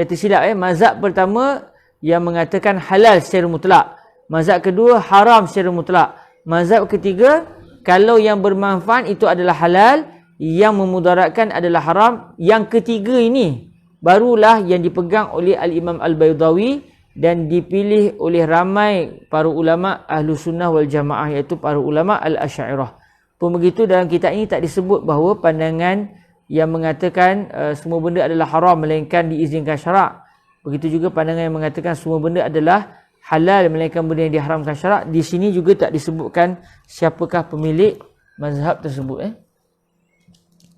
tersilap. Mazhab pertama yang mengatakan halal secara mutlak. Mazhab kedua haram secara mutlak. Mazhab ketiga, kalau yang bermanfaat itu adalah halal, yang memudaratkan adalah haram. Yang ketiga ini barulah yang dipegang oleh Al-Imam Al-Baydawi dan dipilih oleh ramai para ulama Ahlus Sunnah wal Jamaah, iaitu para ulama Al-Asy'ariyah. Pun begitu, dalam kitab ini tak disebut bahawa pandangan yang mengatakan semua benda adalah haram melainkan diizinkan syarak. Begitu juga pandangan yang mengatakan semua benda adalah halal melainkan benda yang diharamkan syarak. Di sini juga tak disebutkan siapakah pemilik mazhab tersebut.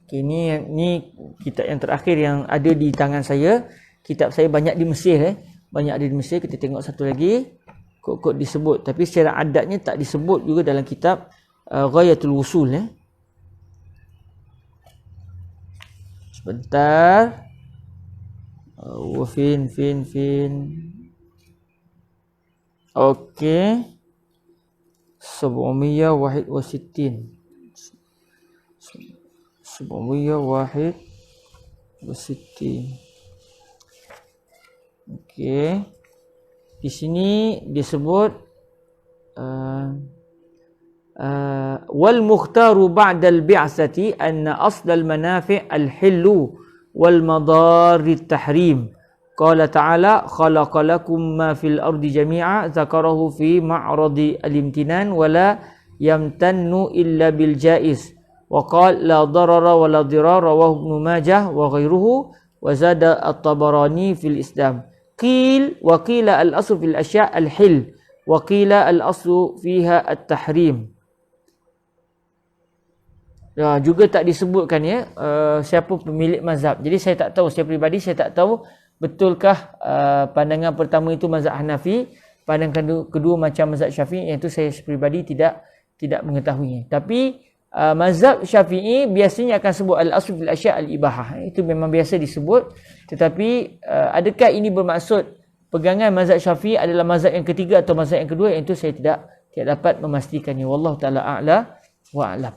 Okay, ini kitab yang terakhir yang ada di tangan saya. Kitab saya banyak di Mesir. Banyak ada di Mesir. Kita tengok satu lagi. Kod-kod disebut. Tapi secara adatnya tak disebut juga dalam kitab Ghayatul Wusul. Sebentar. وفين فين اوكي 761 okey, di sini disebut wal mukhtaru ba'da al bi'sati anna asl al manafi' al hillu wal madar at tahrim. Qala ta'ala khalaqalakum ma fil ardi jami'a zakarahu fi ma'radi al imtinan wa la yamtannu illa bil jaiz wa qala la darara wa la dirara rawahu ibn majah wa ghairuhu wa zada at-tabarani fil islam. Qil wa qila al asl fil asya' al hil wa qila al aslu fiha at tahrim. Ya, juga tak disebutkan ya siapa pemilik mazhab. Jadi saya tak tahu, saya peribadi saya tak tahu betulkah pandangan pertama itu mazhab Hanafi, pandangan kedua macam mazhab Syafi'i, yang itu saya peribadi tidak mengetahuinya. Tapi mazhab Syafi'i biasanya akan sebut al-asl fil asya' al-ibahah. Itu memang biasa disebut. Tetapi adakah ini bermaksud pegangan mazhab Syafi'i adalah mazhab yang ketiga atau mazhab yang kedua, yang itu saya tidak dapat memastikannya. Wallahu taala a'la wa a'lam.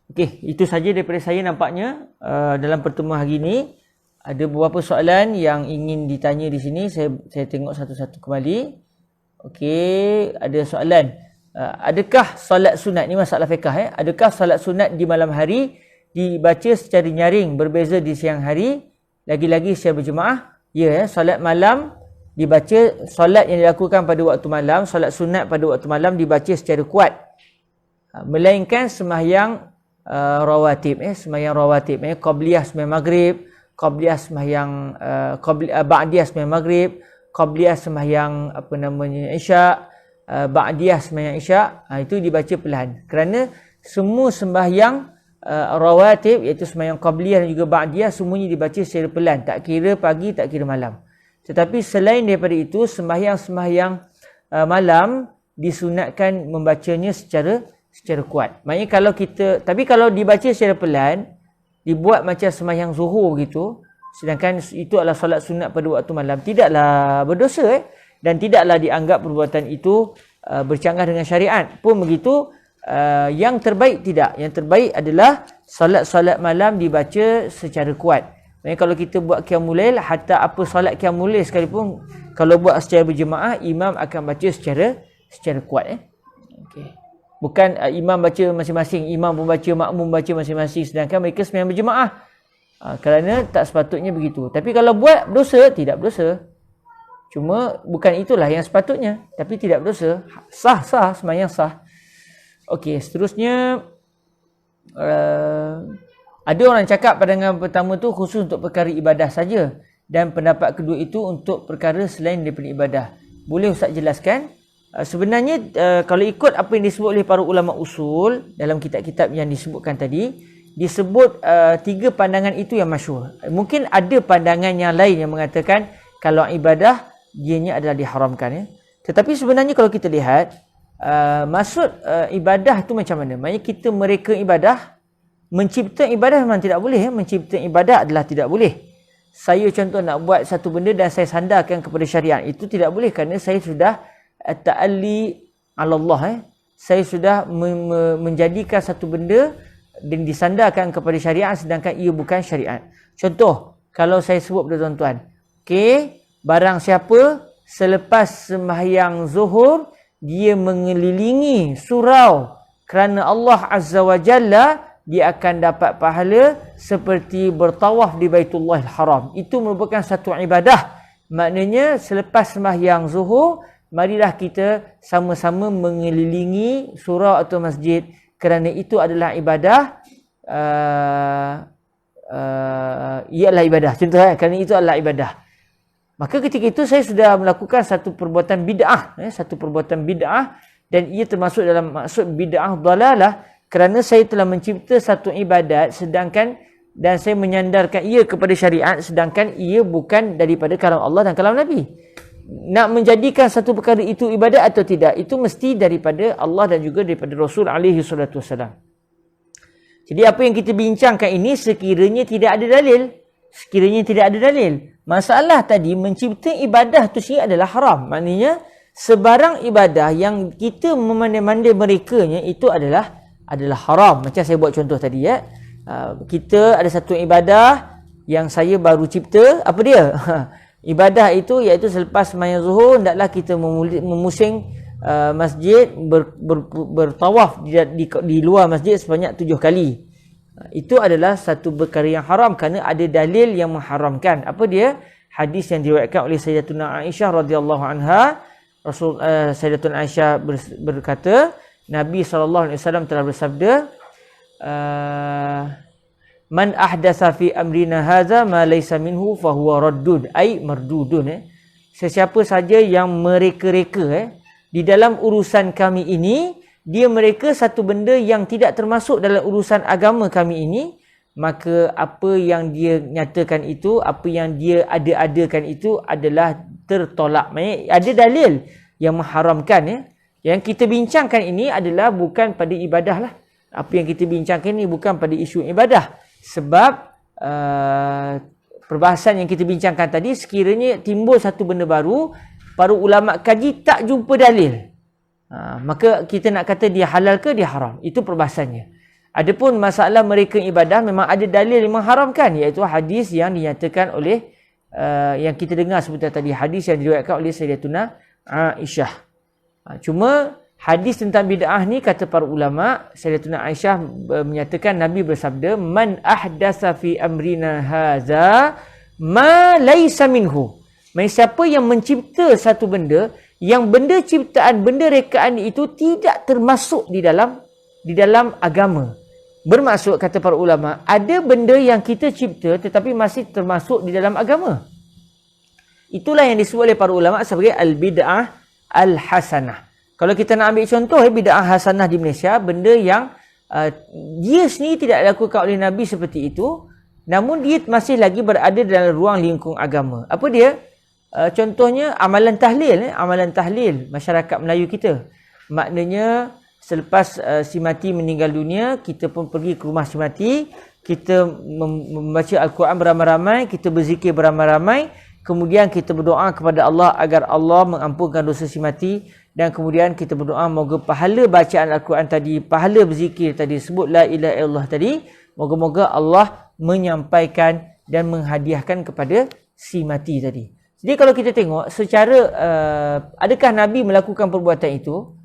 Okey, itu saja daripada saya nampaknya dalam pertemuan hari ini. Ada beberapa soalan yang ingin ditanya di sini, saya tengok satu-satu kembali. Okey, ada soalan. Adakah solat sunat, ni masalah fiqh ya? Adakah solat sunat di malam hari dibaca secara nyaring berbeza di siang hari, lagi-lagi secara berjemaah? Ya, solat malam dibaca, solat yang dilakukan pada waktu malam, solat sunat pada waktu malam dibaca secara kuat. Melainkan sembahyang rawatib, sembahyang rawatib, qabliyah sembahyang maghrib, qabliyah sembahyang ba'diyah sembahyang maghrib, qabliyah sembahyang isya', ba'diyah sembahyang isya', itu dibaca perlahan. Kerana semua sembahyang rawatib, iaitu sembahyang qabliyah dan juga ba'diyah, semuanya dibaca secara perlahan, tak kira pagi, tak kira malam. Tetapi selain daripada itu, sembahyang malam disunatkan membacanya secara kuat. Maknanya kalau dibaca secara pelan, dibuat macam sembahyang zuhur begitu, sedangkan itu adalah solat sunat pada waktu malam, tidaklah berdosa dan tidaklah dianggap perbuatan itu bercanggah dengan syariat. Pun begitu, yang terbaik tidak. Yang terbaik adalah solat malam dibaca secara kuat. Maknanya kalau kita buat qiyamul lail, hatta apa solat qiyamul lail sekalipun, kalau buat secara berjemaah, imam akan baca secara kuat. Okey. Bukan imam baca masing-masing, imam pun baca, makmum baca masing-masing, sedangkan mereka sembahyang berjemaah. Kerana tak sepatutnya begitu. Tapi kalau buat berdosa, tidak berdosa. Cuma bukan itulah yang sepatutnya, tapi tidak berdosa. Sah, sembahyang sah. Okey, seterusnya ada orang cakap pandangan pertama tu khusus untuk perkara ibadah saja, dan pendapat kedua itu untuk perkara selain daripada ibadah. Boleh Ustaz jelaskan? Sebenarnya kalau ikut apa yang disebut oleh para ulama usul dalam kitab-kitab yang disebutkan tadi, disebut 3 pandangan itu yang masyhur. Mungkin ada pandangan yang lain yang mengatakan kalau ibadah dianya adalah diharamkan. Tetapi sebenarnya kalau kita lihat maksud ibadah tu macam mana? Maksudnya kita mereka ibadah, mencipta ibadah memang tidak boleh. Mencipta ibadah adalah tidak boleh. Saya contoh nak buat satu benda dan saya sandarkan kepada syariat, itu tidak boleh kerana saya sudah ta'alli ala Allah. Saya sudah menjadikan satu benda dan disandarkan kepada syariat sedangkan ia bukan syariat. Contoh, kalau saya sebut kepada tuan-tuan, okey, barang siapa selepas sembahyang zuhur dia mengelilingi surau kerana Allah Azza wa Jalla, dia akan dapat pahala seperti bertawaf di Baitullahil Haram. Itu merupakan satu ibadah. Maknanya selepas sembahyang zuhur, marilah kita sama-sama mengelilingi surau atau masjid, kerana itu adalah ibadah. Ialah ibadah. Contoh, kerana itu adalah ibadah. Maka ketika itu saya sudah melakukan satu perbuatan bid'ah, dan ia termasuk dalam maksud bid'ah dalalah, kerana saya telah mencipta satu ibadat dan saya menyandarkan ia kepada syariat sedangkan ia bukan daripada kalam Allah dan kalam Nabi. Nak menjadikan satu perkara itu ibadat atau tidak, itu mesti daripada Allah dan juga daripada Rasul alaihi salatu wasalam. Jadi apa yang kita bincangkan ini sekiranya tidak ada dalil, sekiranya tidak ada dalil. Masalah tadi mencipta ibadah tu sendiri adalah haram. Maknanya sebarang ibadah yang kita memandai-mandai merekanya itu adalah haram. Macam saya buat contoh tadi ya. Kita ada satu ibadah yang saya baru cipta, apa dia? Ibadah itu iaitu selepas sembahyang zuhur hendaklah kita memusing masjid, bertawaf di luar masjid sebanyak 7 kali. Itu adalah satu perkara yang haram kerana ada dalil yang mengharamkan. Apa dia? Hadis yang diriwayatkan oleh Sayyidatuna Aisyah radhiyallahu anha. Sayyidatuna Aisyah berkata, Nabi SAW telah bersabda, Man ahdatsa fi amrina hadza ma laysa minhu fahuwa raddun, ai mardudun. Sesiapa saja yang mereka-reka di dalam urusan kami ini, dia mereka satu benda yang tidak termasuk dalam urusan agama kami ini, maka apa yang dia nyatakan itu, apa yang dia ada-adakan itu adalah tertolak. Maksudnya ada dalil yang mengharamkan ya. Yang kita bincangkan ini adalah bukan pada ibadah lah. Apa yang kita bincangkan ini bukan pada isu ibadah. Sebab perbahasan yang kita bincangkan tadi, sekiranya timbul satu benda baru, para ulama kaji tak jumpa dalil, maka kita nak kata dia halal ke dia haram. Itu perbahasannya. Adapun masalah mereka ibadah, memang ada dalil yang mengharamkan, iaitu hadis yang dinyatakan oleh yang kita dengar sebentar tadi, hadis yang diriwayatkan oleh Sayyidatuna Aisyah. Cuma hadis tentang bid'ah ni, kata para ulama, Sayyidatuna Aisyah menyatakan Nabi bersabda, Man ahdatsa fi amrina haza ma laysa minhu. Maksudnya siapa yang mencipta satu benda, yang benda ciptaan, benda rekaan itu tidak termasuk di dalam agama. Bermaksud, kata para ulama, ada benda yang kita cipta tetapi masih termasuk di dalam agama. Itulah yang disebut oleh para ulama sebagai al-bid'ah al-hasanah. Kalau kita nak ambil contoh bid'ah hasanah di Malaysia, benda yang dia sendiri tidak dilakukan oleh Nabi seperti itu, namun dia masih lagi berada dalam ruang lingkung agama. Apa dia? Contohnya amalan tahlil masyarakat Melayu kita. Maknanya selepas si mati meninggal dunia, kita pun pergi ke rumah si mati, kita membaca Al-Quran beramai-ramai, kita berzikir beramai-ramai, kemudian kita berdoa kepada Allah agar Allah mengampunkan dosa si mati, dan kemudian kita berdoa moga pahala bacaan Al-Quran tadi, pahala berzikir tadi, sebut la ilaha illallah tadi, moga-moga Allah menyampaikan dan menghadiahkan kepada si mati tadi. Jadi kalau kita tengok secara adakah Nabi melakukan perbuatan itu?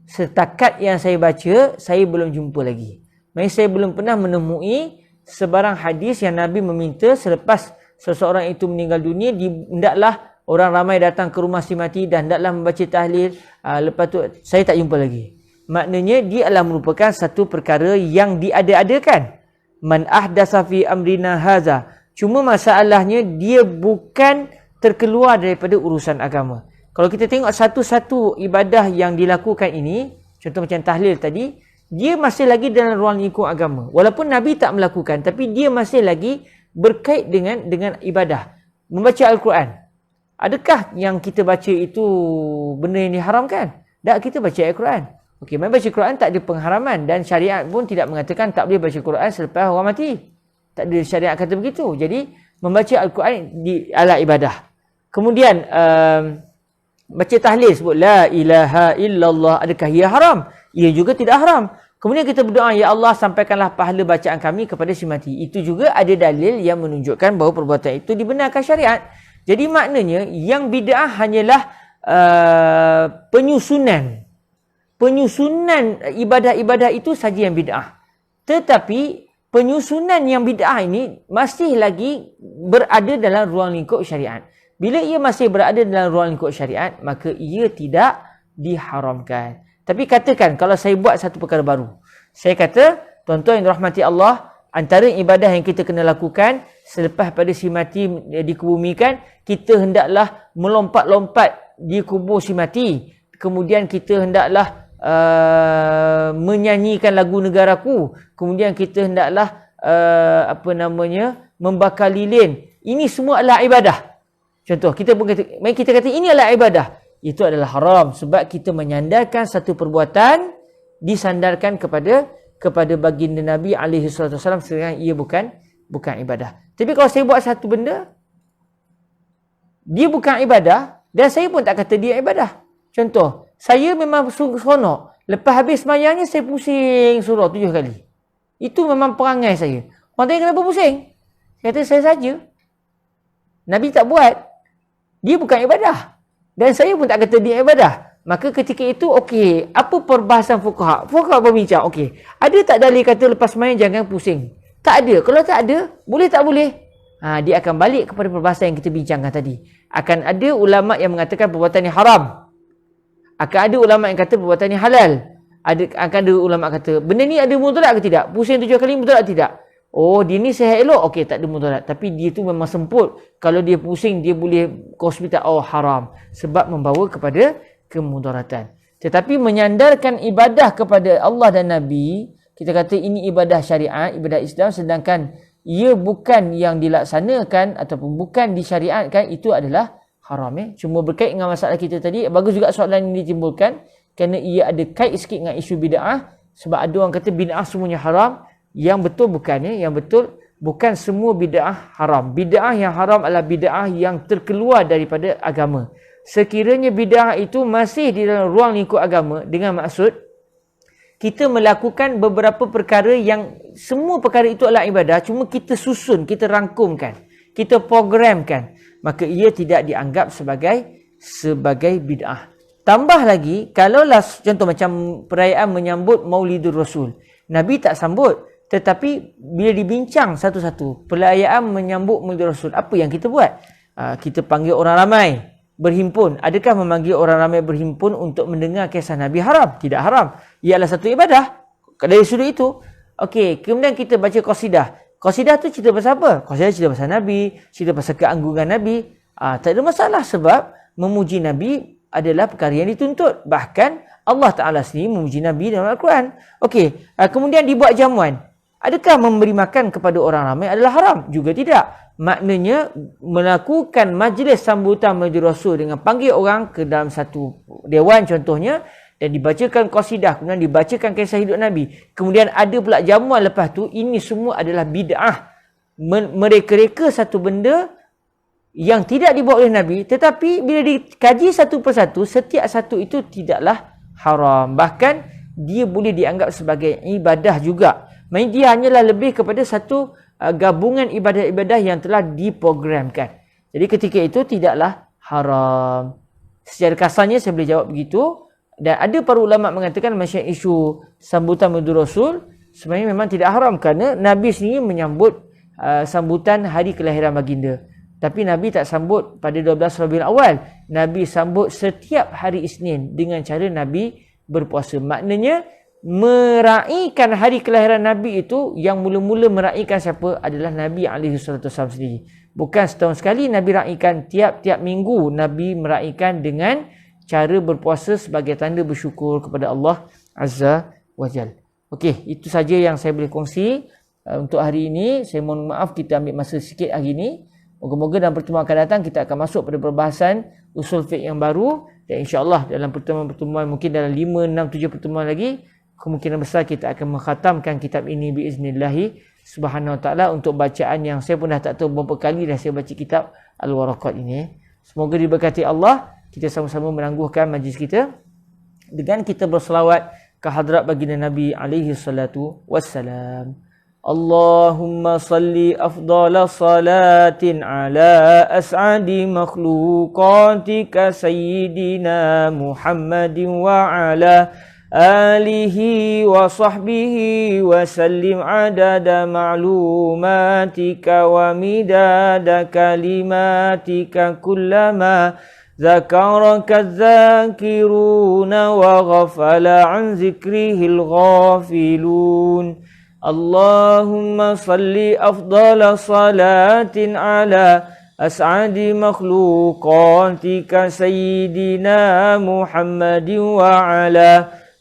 Setakat yang saya baca, saya belum jumpa lagi. Maksudnya saya belum pernah menemui sebarang hadis yang Nabi meminta selepas seseorang itu meninggal dunia, hendaklah orang ramai datang ke rumah si mati dan hendaklah membaca tahlil. Lepas tu saya tak jumpa lagi. Maknanya dia adalah merupakan satu perkara yang diada-adakan. Man ahdatsa fi amrina haza. Cuma masalahnya dia bukan terkeluar daripada urusan agama. Kalau kita tengok satu-satu ibadah yang dilakukan ini, contoh macam tahlil tadi, dia masih lagi dalam ruang lingkup agama. Walaupun Nabi tak melakukan, tapi dia masih lagi berkait dengan ibadah. Membaca Al-Quran. Adakah yang kita baca itu benda yang diharamkan? Tak, kita baca Al-Quran. Okey, membaca Al-Quran tak ada pengharaman, dan syariat pun tidak mengatakan tak boleh baca Al-Quran selepas orang mati. Tak ada syariat kata begitu. Jadi membaca Al-Quran adalah ibadah. Kemudian baca tahlil, sebut la ilaha illallah, adakah ia haram? Ia juga tidak haram. Kemudian kita berdoa, ya Allah sampaikanlah pahala bacaan kami kepada si mati. Itu juga ada dalil yang menunjukkan bahawa perbuatan itu dibenarkan syariat. Jadi maknanya yang bid'ah hanyalah penyusunan ibadah-ibadah itu saja yang bid'ah. Tetapi penyusunan yang bid'ah ini masih lagi berada dalam ruang lingkup syariat. Bila ia masih berada dalam ruang lingkup syariat, maka ia tidak diharamkan. Tapi katakan kalau saya buat satu perkara baru. Saya kata, tuan-tuan yang dirahmati Allah, antara ibadah yang kita kena lakukan selepas pada si mati dikubumikan, kita hendaklah melompat-lompat di kubur si mati. Kemudian kita hendaklah menyanyikan lagu negaraku. Kemudian kita hendaklah membakar lilin. Ini semua adalah ibadah. Contoh, kita kata ini adalah ibadah. Itu adalah haram sebab kita menyandarkan satu perbuatan disandarkan kepada baginda Nabi alaihi wasallam, sedangkan ia bukan ibadah. Tapi kalau saya buat satu benda, dia bukan ibadah dan saya pun tak kata dia ibadah. Contoh, saya memang seronok. Lepas habis semayangnya saya pusing surah 7 kali. Itu memang perangai saya. Orang tanya kenapa pusing? Saya kata saya saja. Nabi tak buat. Dia bukan ibadah. Dan saya pun tak kata dia ibadah. Maka ketika itu, okey, apa perbahasan fuqaha? Fuqaha berbincang, okey, ada tak dalil kata lepas semayang jangan pusing? Tak ada. Kalau tak ada, boleh tak boleh? Dia akan balik kepada perbahasan yang kita bincangkan tadi. Akan ada ulama yang mengatakan perbuatan ini haram. Akan ada ulama yang kata perbuatan ini halal. Akan ada ulama kata, benda ni ada mudarat ke tidak? Pusing 7 kali mudarat tidak? Oh, dia ni sihat elok. Okey, tak ada mudarat. Tapi dia tu memang semput. Kalau dia pusing, dia boleh ke hospital. Oh, haram. Sebab membawa kepada kemudaratan. Tetapi menyandarkan ibadah kepada Allah dan Nabi, kita kata ini ibadah syariat, ibadah Islam, sedangkan ia bukan yang dilaksanakan ataupun bukan disyariatkan, itu adalah haram. Cuma berkait dengan masalah kita tadi, bagus juga soalan ini ditimbulkan kerana ia ada kait sikit dengan isu bid'ah. Sebab ada orang kata bid'ah semuanya haram. Yang betul bukannya, yang betul bukan semua bid'ah haram. Bid'ah yang haram adalah bid'ah yang terkeluar daripada agama. Sekiranya bid'ah itu masih di dalam ruang lingkup agama, dengan maksud kita melakukan beberapa perkara yang semua perkara itu adalah ibadah, cuma kita susun, kita rangkumkan, kita programkan, maka ia tidak dianggap sebagai bid'ah. Tambah lagi, kalaulah contoh macam perayaan menyambut Maulidur Rasul, Nabi tak sambut, tetapi bila dibincang satu-satu, perayaan menyambut Maulidur Rasul, apa yang kita buat? Kita panggil orang ramai berhimpun. Adakah memanggil orang ramai berhimpun untuk mendengar kisah Nabi haram? Tidak haram. Ia adalah satu ibadah. Dari sudut itu, okey, kemudian kita baca qasidah. Qasidah tu cerita pasal apa? Qasidah cerita pasal Nabi, cerita pasal keanggungan Nabi. Tak ada masalah sebab memuji Nabi adalah perkara yang dituntut. Bahkan Allah Ta'ala sendiri memuji Nabi dalam Al-Quran. Okey, kemudian dibuat jamuan. Adakah memberi makan kepada orang ramai adalah haram? Juga tidak. Maknanya melakukan majlis sambutan Maulid Rasul dengan panggil orang ke dalam satu dewan contohnya dan dibacakan qasidah, kemudian dibacakan kisah hidup Nabi. Kemudian ada pula jamuan lepas tu, ini semua adalah bid'ah. Mereka-reka satu benda yang tidak dibuat oleh Nabi, tetapi bila dikaji satu persatu, setiap satu itu tidaklah haram. Bahkan dia boleh dianggap sebagai ibadah juga. Maksudnya dia hanyalah lebih kepada satu gabungan ibadah-ibadah yang telah diprogramkan. Jadi ketika itu tidaklah haram. Secara kasarnya saya boleh jawab begitu. Dan ada para ulama mengatakan macam isu sambutan Maulid Rasul sebenarnya memang tidak haram kerana Nabi sendiri menyambut sambutan hari kelahiran baginda. Tapi Nabi tak sambut pada 12 Rabiul Awal. Nabi sambut setiap hari Isnin dengan cara Nabi berpuasa. Maknanya meraihkan hari kelahiran Nabi itu, yang mula-mula meraihkan siapa adalah Nabi SAW sendiri. Bukan setahun sekali Nabi raihkan, tiap-tiap minggu Nabi meraihkan dengan cara berpuasa sebagai tanda bersyukur kepada Allah Azza wa Jal. Okey, itu saja yang saya boleh kongsi untuk hari ini. Saya mohon maaf kita ambil masa sikit hari ini. Moga-moga dalam pertemuan akan datang kita akan masuk pada perbahasan usul fiqh yang baru, dan insya-Allah dalam pertemuan-pertemuan mungkin dalam 5, 6, 7 pertemuan lagi, kemungkinan besar kita akan mengkhatamkan kitab ini biiznillahi subhanahu wa ta'ala untuk bacaan yang saya pun dah tak tahu berapa kali dah saya baca kitab Al-Waraqat ini. Semoga diberkati Allah. Kita sama-sama menangguhkan majlis kita dengan kita berselawat ke hadrat baginda Nabi alaihi salatu wassalam. Allahumma salli afdala salatin ala as'adi makhluqatika sayyidina Muhammadin wa ala alihi wa sahbihi wa sallim adada ma'lumatika wa midada kalimatika kullama ذكرك الذاكرون وغفل عن ذكره الغافلون اللهم صل أفضل صلاة على أسعد مخلوقاتك سيدنا محمد وعلى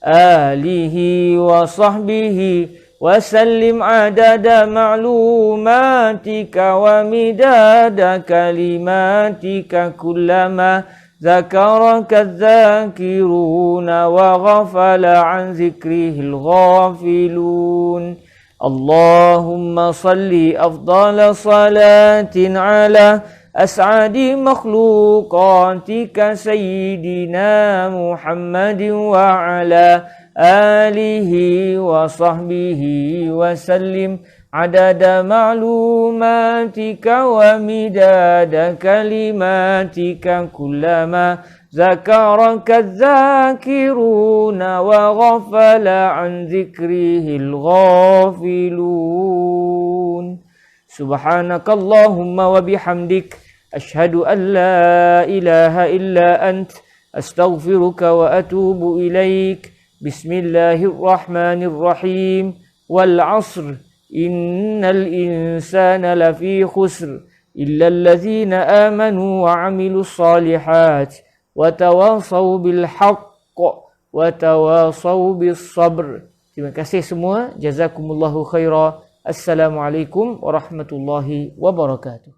آله وصحبه وسلم عدد معلوماتك ومداد كلماتك كلما ذكرك الذاكرون وغفل عن ذكره الغافلون Allahumma salli afdala salatin ala as'adi makhluqatika sayyidina Muhammadin wa ala alihi wa sahbihi wa sallim adada ma'lumatika wa midada kalimatika kullama zakaraka dzakiruna wa ghafala an dzikrihil ghafilun. Subhanakallahumma wa bihamdik ashhadu an la ilaha illa ant astaghfiruka wa atubu ilaik. Bismillahirrahmanirrahim. Wal 'asr innal insana lafi khusr illa allazina amanu wa 'amilus solihat wa tawasaw bil haqq wa tawasaw bis sabr. Terima kasih semua. Jazakumullahu khaira. Assalamualaikum warahmatullahi wabarakatuh.